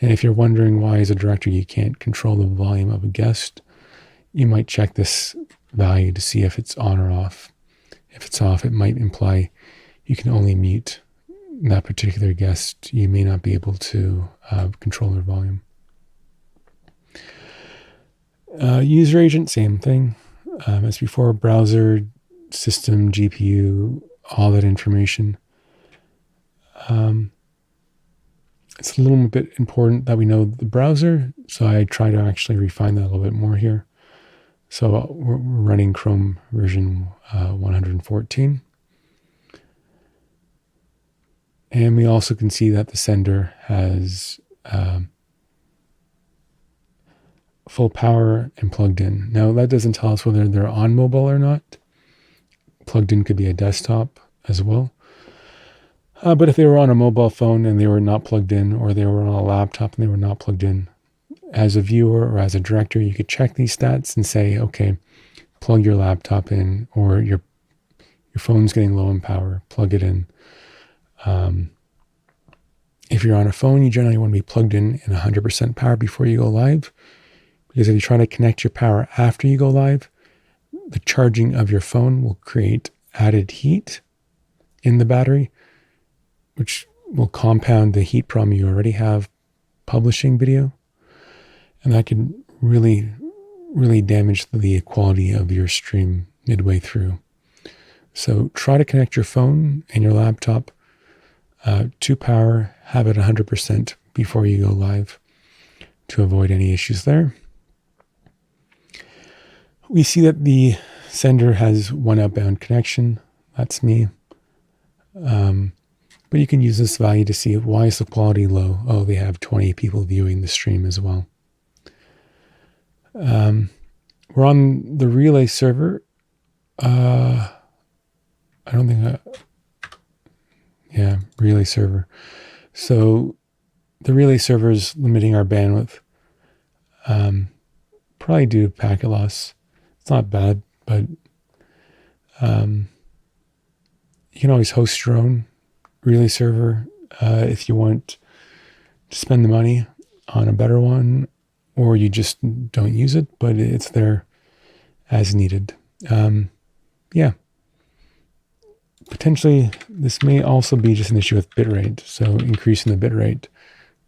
And if you're wondering why as a director you can't control the volume of a guest, you might check this value to see if it's on or off. If it's off, it might imply you can only mute that particular guest. You may not be able to control their volume. User agent, same thing. As before, browser, system, GPU, all that information. It's a little bit important that we know the browser, so I try to actually refine that a little bit more here. So we're running Chrome version 114. And we also can see that the sender has full power and plugged in. Now that doesn't tell us whether they're on mobile or not. Plugged in could be a desktop as well. But if they were on a mobile phone and they were not plugged in, or they were on a laptop and they were not plugged in, as a viewer or as a director, you could check these stats and say, okay, plug your laptop in, or your phone's getting low in power, plug it in. If you're on a phone, you generally want to be plugged in 100% power before you go live, because if you try to connect your power after you go live, the charging of your phone will create added heat in the battery, which will compound the heat problem you already have publishing video. And that can really, really damage the quality of your stream midway through. So try to connect your phone and your laptop to power, have it 100% before you go live to avoid any issues there. We see that the sender has one outbound connection. That's me. But you can use this value to see why is the quality low. Oh, they have 20 people viewing the stream as well. We're on the relay server. I don't think relay server. So the relay server is limiting our bandwidth, probably due to packet loss. It's not bad, but you can always host your own relay server if you want to spend the money on a better one, or you just don't use it, but it's there as needed. Potentially this may also be just an issue with bitrate, so increasing the bitrate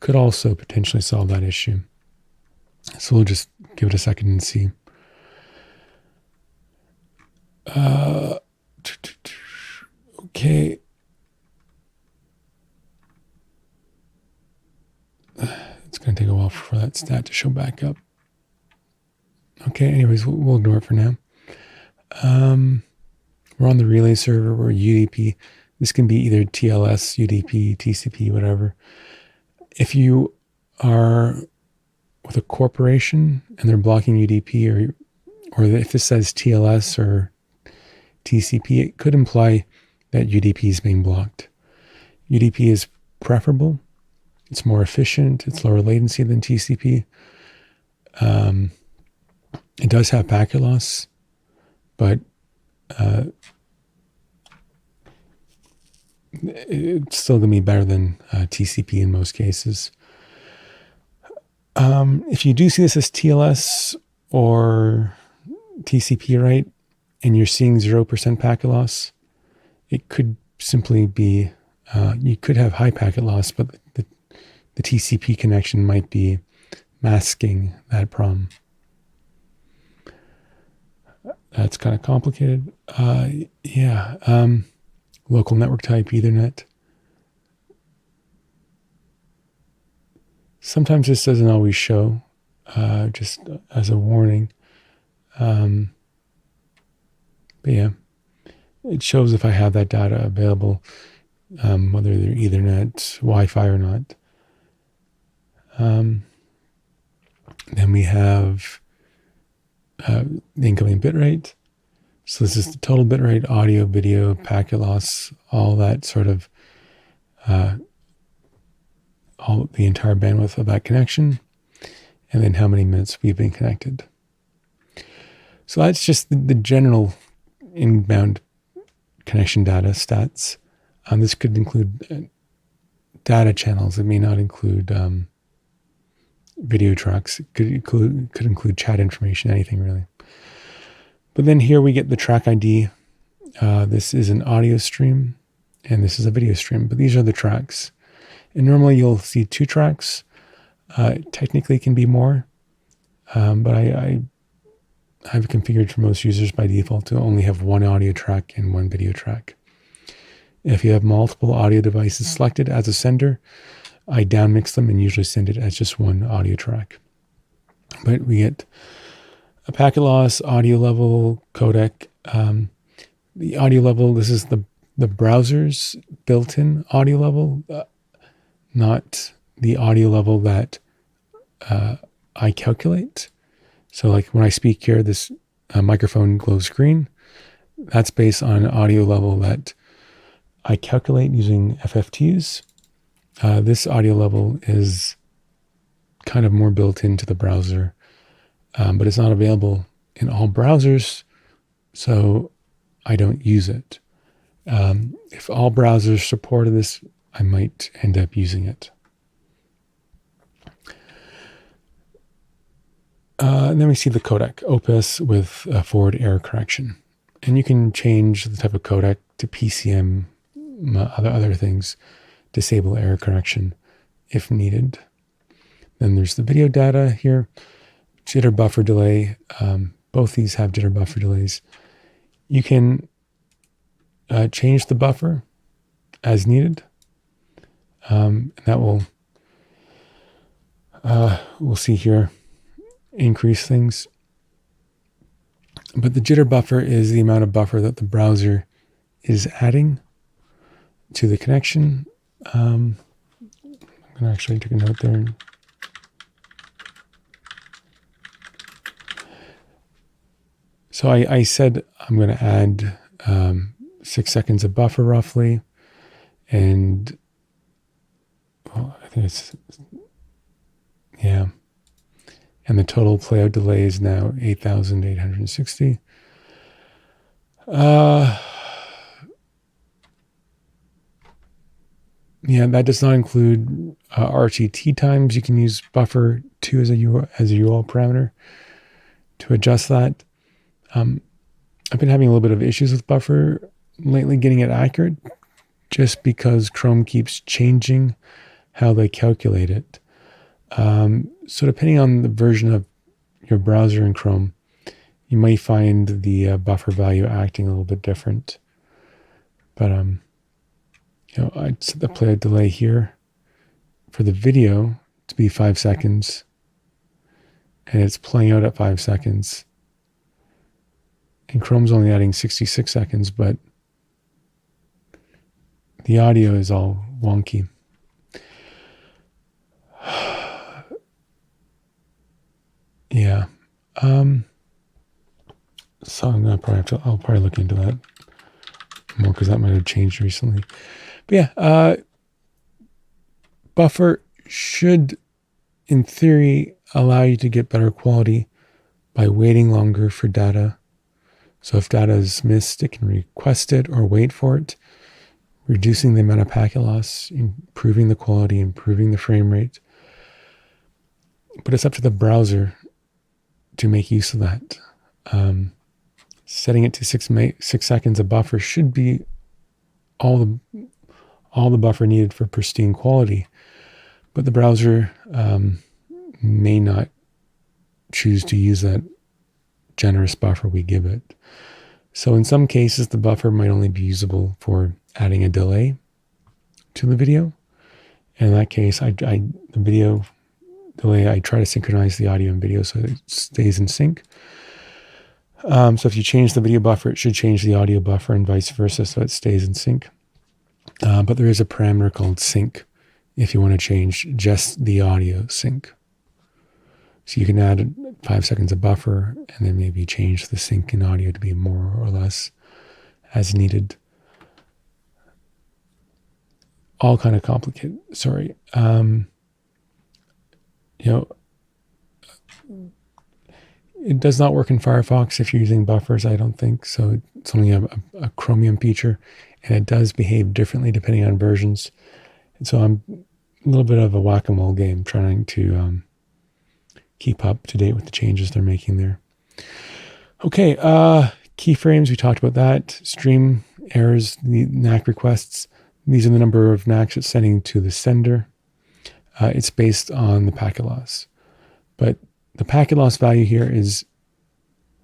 could also potentially solve that issue. So we'll just give it a second and see. Okay. It's going to take a while that stat to show back up. Okay, anyways, we'll ignore it for now. We're on the relay server, we're UDP. This can be either TLS, UDP, TCP, whatever. If you are with a corporation and they're blocking UDP, or if this says TLS or TCP, it could imply that UDP is being blocked. UDP is preferable. It's more efficient. It's lower latency than TCP. It does have packet loss, but it's still going to be better than TCP in most cases. If you do see this as TLS or TCP, right, and you're seeing 0% packet loss, it could simply be, you could have high packet loss, but the TCP connection might be masking that problem. That's kind of complicated. Local network type, Ethernet. Sometimes this doesn't always show, just as a warning. But yeah, it shows if I have that data available, whether they're Ethernet, Wi-Fi or not. Then we have the incoming bitrate. So this is the total bitrate, audio, video, packet loss, all that sort of, all the entire bandwidth of that connection, and then how many minutes we've been connected. So that's just the general inbound connection data stats. This could include data channels. It may not include video tracks. It could include chat information, anything really. But then here we get the track ID. This is an audio stream, and this is a video stream. But these are the tracks. And normally you'll see 2 tracks. Technically it can be more, but I have it configured for most users by default to only have 1 audio track and 1 video track. If you have multiple audio devices selected as a sender, I downmix them and usually send it as just 1 audio track. But we get a packet loss, audio level, codec. The audio level, this is the browser's built-in audio level, not the audio level that I calculate. So like when I speak here, this microphone glows green. That's based on an audio level that I calculate using FFTs. This audio level is kind of more built into the browser, but it's not available in all browsers, so I don't use it. If all browsers supported this, I might end up using it. And then we see the codec, Opus with forward error correction. And you can change the type of codec to PCM, other things, disable error correction if needed. Then there's the video data here, jitter buffer delay. Both these have jitter buffer delays. You can change the buffer as needed. That will, we'll see here, increase things. But the jitter buffer is the amount of buffer that the browser is adding to the connection. I'm going to actually take a note there. So I said I'm going to add 6 seconds of buffer roughly, and well, I think it's, yeah. And the total playout delay is now 8,860. Yeah, that does not include RTT times. You can use buffer 2 as a URL parameter to adjust that. I've been having a little bit of issues with buffer lately, getting it accurate, just because Chrome keeps changing how they calculate it. So depending on the version of your browser in Chrome, you may find the buffer value acting a little bit different. But I'd set the play delay here for the video to be 5 seconds, and it's playing out at 5 seconds. And Chrome's only adding 66 seconds, but the audio is all wonky. Yeah. So I'm gonna probably I'll probably look into that more because that might have changed recently. But yeah, buffer should, in theory, allow you to get better quality by waiting longer for data. So if data is missed, it can request it or wait for it, reducing the amount of packet loss, improving the quality, improving the frame rate. But it's up to the browser to make use of that. Setting it to 6 seconds of buffer should be all the buffer needed for pristine quality. But the browser may not choose to use that generous buffer we give it. So in some cases, the buffer might only be usable for adding a delay to the video. And in that case, the video delay, I try to synchronize the audio and video so it stays in sync. So if you change the video buffer, it should change the audio buffer and vice versa so it stays in sync. But there is a parameter called sync if you want to change just the audio sync. So you can add 5 seconds of buffer and then maybe change the sync in audio to be more or less as needed. All kind of complicated. Sorry. It does not work in Firefox if you're using buffers, I don't think. So it's only a Chromium feature, and it does behave differently depending on versions. And so I'm a little bit of a whack-a-mole game trying to keep up to date with the changes they're making there. Okay, keyframes, we talked about that. Stream errors, the NAC requests. These are the number of NACs it's sending to the sender. It's based on the packet loss. But the packet loss value here is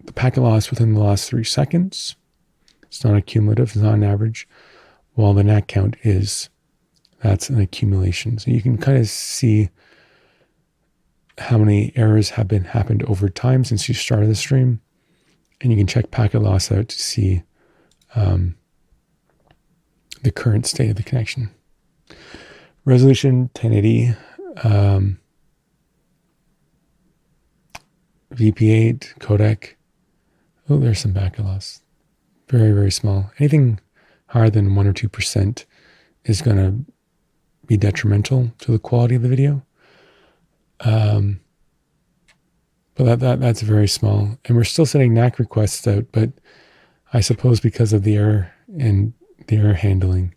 the packet loss within the last 3 seconds. It's not a cumulative, it's not an average. While the NAC count that's an accumulation. So you can kind of see how many errors have happened over time since you started the stream. And you can check packet loss out to see the current state of the connection. Resolution 1080, VP8, codec. Oh, there's some packet loss. Very, very small. Anything higher than 1 or 2% is going to be detrimental to the quality of the video. But that's very small. And we're still sending NAC requests out, but I suppose because of the error and the error handling,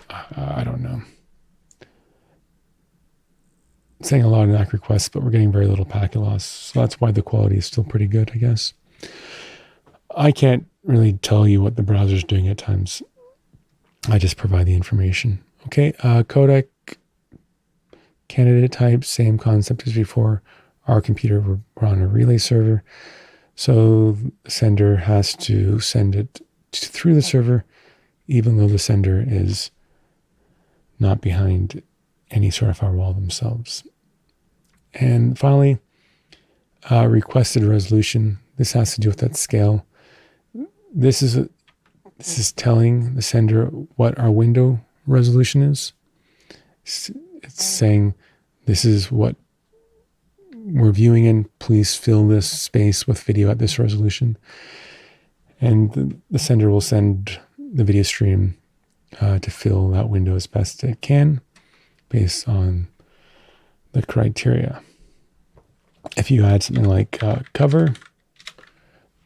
I don't know. Saying a lot of NAC requests, but we're getting very little packet loss. So that's why the quality is still pretty good, I guess. I can't really tell you what the browser's doing at times. I just provide the information. Okay, codec, candidate type, same concept as before. Our computer, we're on a relay server. So the sender has to send it through the server, even though the sender is not behind any sort of firewall themselves. And finally, requested resolution. This has to do with that scale. This is telling the sender what our window resolution is. It's saying this is what we're viewing in. Please fill this space with video at this resolution. And the sender will send the video stream to fill that window as best it can based on the criteria. If you add something like cover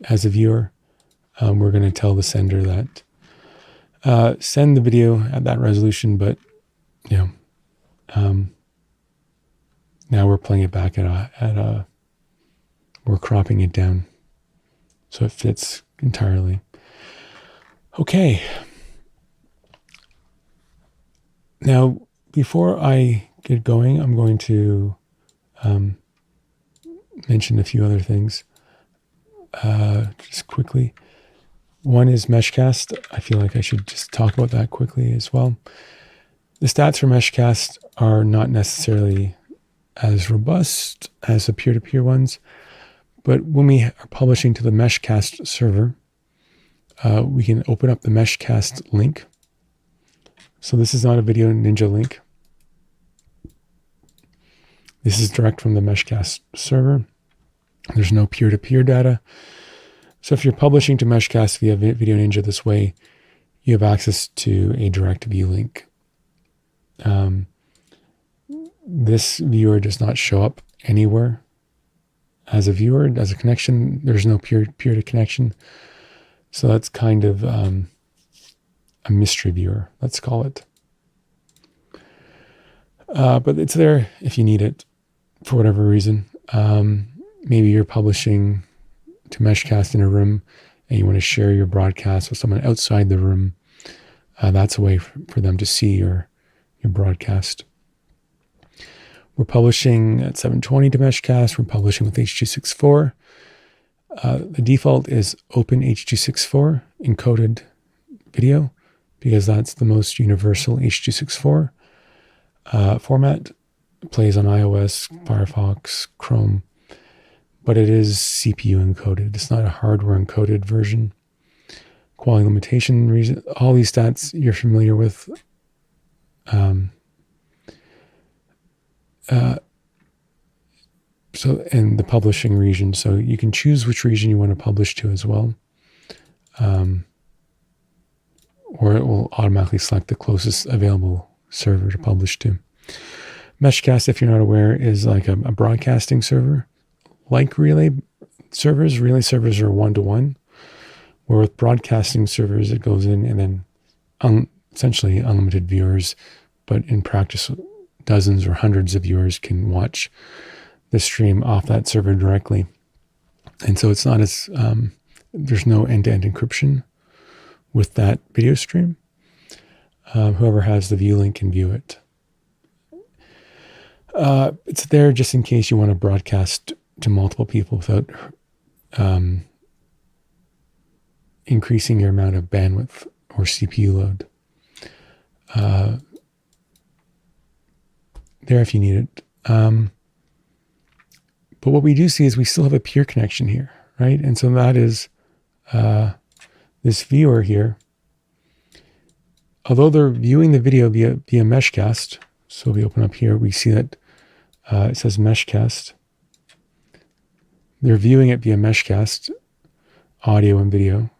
as a viewer, we're going to tell the sender that send the video at that resolution, but now we're playing it back we're cropping it down so it fits entirely. Okay. Now, before I get going, I'm going to mention a few other things just quickly. One is Meshcast. I feel like I should just talk about that quickly as well. The stats for Meshcast are not necessarily as robust as the peer-to-peer ones. But when we are publishing to the Meshcast server, we can open up the Meshcast link. So this is not a VDO.Ninja link. This is direct from the Meshcast server. There's no peer-to-peer data. So if you're publishing to Meshcast via VDO.Ninja this way, you have access to a direct view link. This viewer does not show up anywhere as a viewer, as a connection. There's no peer-to-peer connection. So that's kind of a mystery viewer, let's call it. But it's there if you need it for whatever reason. Maybe you're publishing to Meshcast in a room and you want to share your broadcast with someone outside the room. That's a way for them to see your broadcast. We're publishing at 720 to Meshcast. We're publishing with H.264. The default is Open H.264 encoded video because that's the most universal H.264 format. It plays on iOS, Firefox, Chrome, but it is CPU encoded. It's not a hardware encoded version. Quality limitation reason, all these stats you're familiar with. So in the publishing region, so you can choose which region you want to publish to as well. Or it will automatically select the closest available server to publish to. Meshcast, if you're not aware, is like a broadcasting server. Like relay servers are one-to-one. Where with broadcasting servers, it goes in and then essentially unlimited viewers, but in practice, dozens or hundreds of viewers can watch the stream off that server directly. And so it's not as, there's no end-to-end encryption with that video stream. Whoever has the view link can view it. It's there just in case you want to broadcast to multiple people without increasing your amount of bandwidth or CPU load. There if you need it. But what we do see is we still have a peer connection here, right? And so that is this viewer here. Although they're viewing the video via Meshcast, so we open up here, we see that it says Meshcast. They're viewing it via Meshcast, audio and video.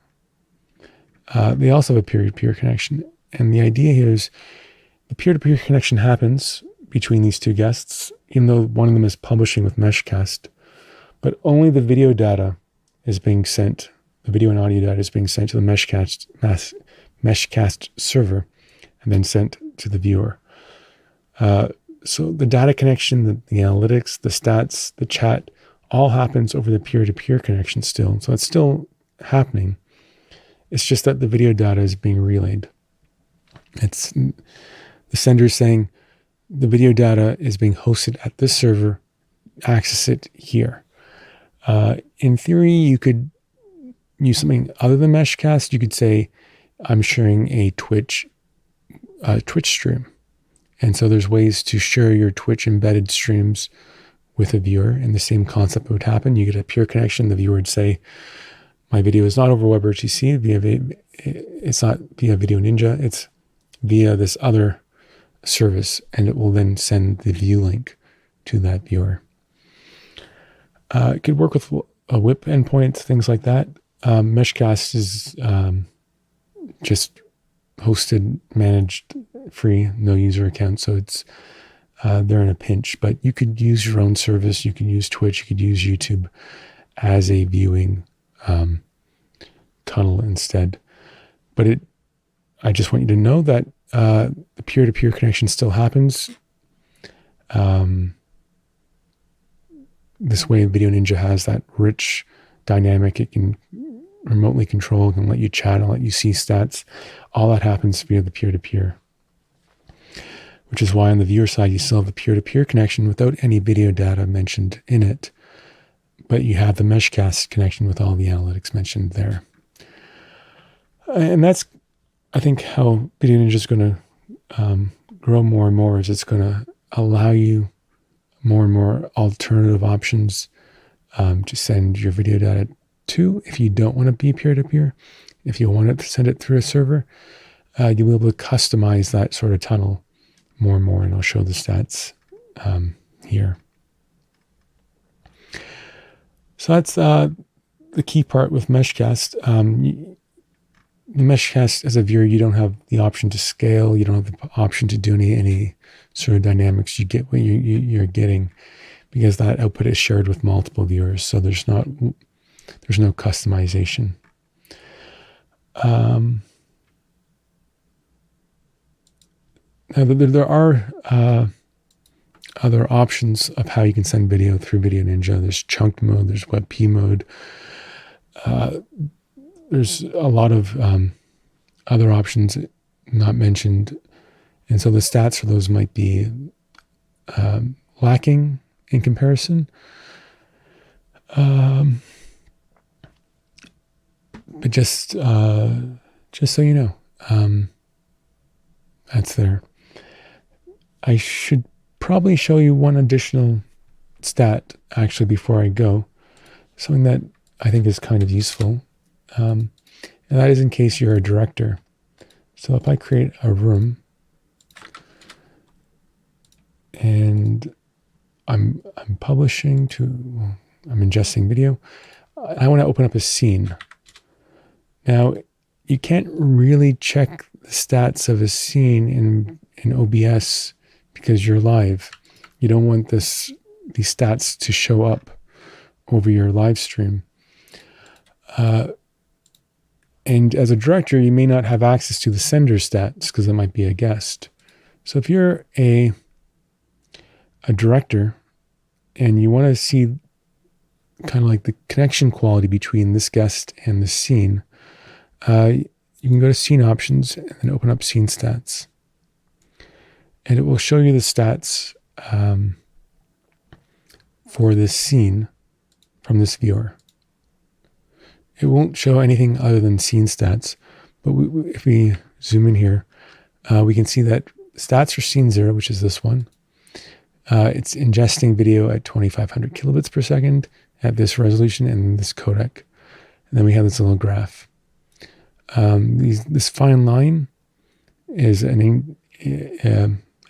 They also have a peer-to-peer connection. And the idea here is the peer-to-peer connection happens between these two guests, even though one of them is publishing with Meshcast, but only the video data is being sent, the video and audio data is being sent to the Meshcast server and then sent to the viewer. So the data connection, the analytics, the stats, the chat, all happens over the peer-to-peer connection still. So it's still happening. It's just that the video data is being relayed. It's the sender is saying the video data is being hosted at this server, access it here. In theory, you could use something other than Meshcast. You could say, I'm sharing a Twitch stream. And so there's ways to share your Twitch embedded streams with a viewer, and the same concept would happen. You get a peer connection. The viewer would say, my video is not over WebRTC, it's not via VDO.Ninja, it's via this other service, and it will then send the view link to that viewer. It could work with a WIP endpoint, things like that. Meshcast is just hosted, managed, free, no user account, so it's they're in a pinch. But you could use your own service. You can use Twitch. You could use YouTube as a viewing tunnel instead. But I just want you to know that the peer-to-peer connection still happens. This way, VDO.Ninja has that rich dynamic. It can remotely control, it can let you chat, and let you see stats. All that happens via the peer-to-peer. Which is why on the viewer side, you still have the peer-to-peer connection without any video data mentioned in it. But you have the Meshcast connection with all the analytics mentioned there. And that's, I think, how VDO.Ninja is going to grow more and more, is it's going to allow you more and more alternative options to send your video data to. If you don't want to be peer-to-peer, if you want to send it through a server, you'll be able to customize that sort of tunnel more and more, and I'll show the stats here. So that's the key part with Meshcast. The Meshcast, as a viewer, you don't have the option to scale. You don't have the option to do any sort of dynamics. You get what you're getting because that output is shared with multiple viewers. So there's no customization. Now there are other options of how you can send video through VDO.Ninja. There's chunked mode. There's WebP mode. There's a lot of other options not mentioned. And so the stats for those might be lacking in comparison. But just so you know, that's there. I should probably show you one additional stat actually before I go. Something that I think is kind of useful. And that is in case you're a director. So if I create a room and I'm publishing I'm ingesting video, I want to open up a scene. Now, you can't really check the stats of a scene in OBS because you're live. You don't want these stats to show up over your live stream. And as a director, you may not have access to the sender's stats because it might be a guest. So if you're a director and you want to see kind of like the connection quality between this guest and the scene, you can go to scene options and then open up scene stats. And it will show you the stats for this scene from this viewer. It won't show anything other than scene stats, but if we zoom in here, we can see that stats for scene 0, which is this one, it's ingesting video at 2500 kilobits per second at this resolution and this codec. And then we have this little graph. This fine line is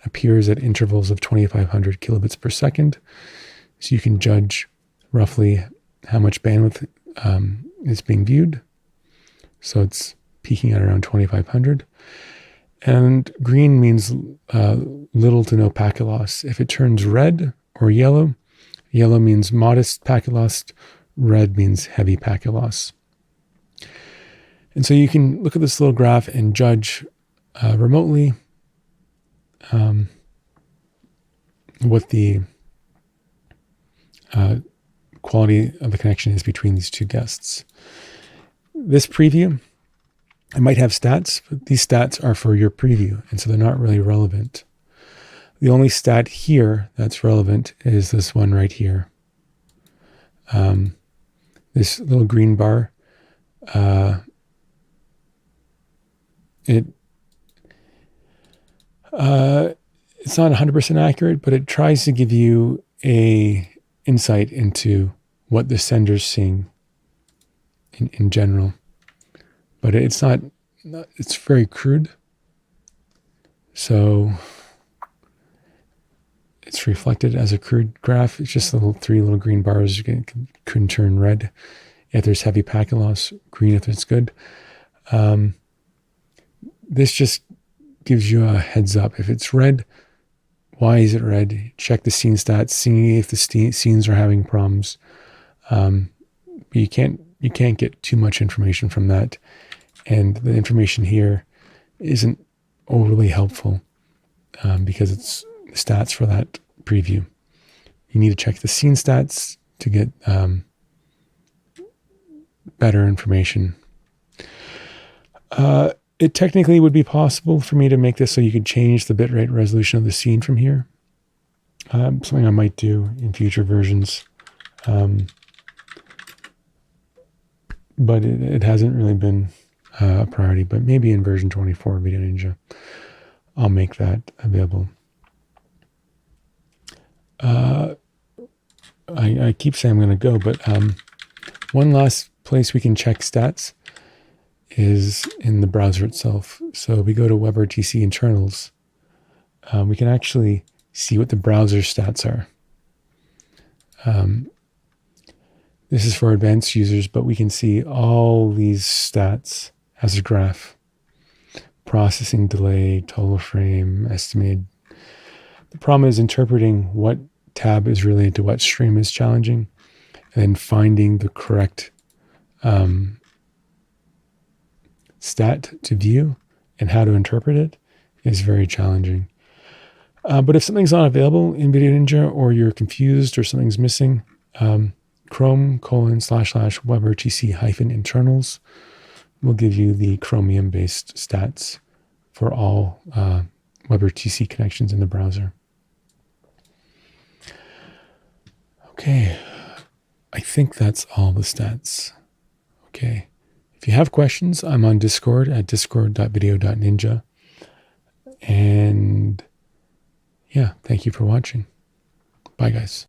appears at intervals of 2500 kilobits per second. So you can judge roughly how much bandwidth is being viewed. So it's peaking at around 2500. And green means little to no packet loss. If it turns red or yellow, yellow means modest packet loss, red means heavy packet loss. And so you can look at this little graph and judge remotely what the quality of the connection is between these two guests. This preview, it might have stats, but these stats are for your preview, and so they're not really relevant. The only stat here that's relevant is this one right here. This little green bar, it's not 100% accurate, but it tries to give you a insight into what the sender's seeing in general. But it's very crude. So it's reflected as a crude graph. It's just three little green bars. You can turn red if there's heavy packet loss, green if it's good. This just gives you a heads up. If it's red, why is it red? Check the scene stats, see if the scenes are having problems. You can't get too much information from that. And the information here isn't overly helpful because it's stats for that preview. You need to check the scene stats to get better information. It technically would be possible for me to make this so you could change the bitrate resolution of the scene from here. Something I might do in future versions. But it hasn't really been a priority, but maybe in version 24 of VDO.Ninja, I'll make that available. I keep saying I'm going to go, but one last place we can check stats is in the browser itself. So we go to WebRTC internals. We can actually see what the browser stats are. This is for advanced users, but we can see all these stats as a graph. Processing delay, total frame, estimated. The problem is interpreting what tab is related to what stream is challenging, and then finding the correct stat to view and how to interpret it is very challenging. But if something's not available in VDO.Ninja, or you're confused or something's missing, Chrome://WebRTC-internals will give you the Chromium-based stats for all WebRTC connections in the browser. Okay, I think that's all the stats. Okay, if you have questions, I'm on Discord at discord.video.ninja. And yeah, thank you for watching. Bye, guys.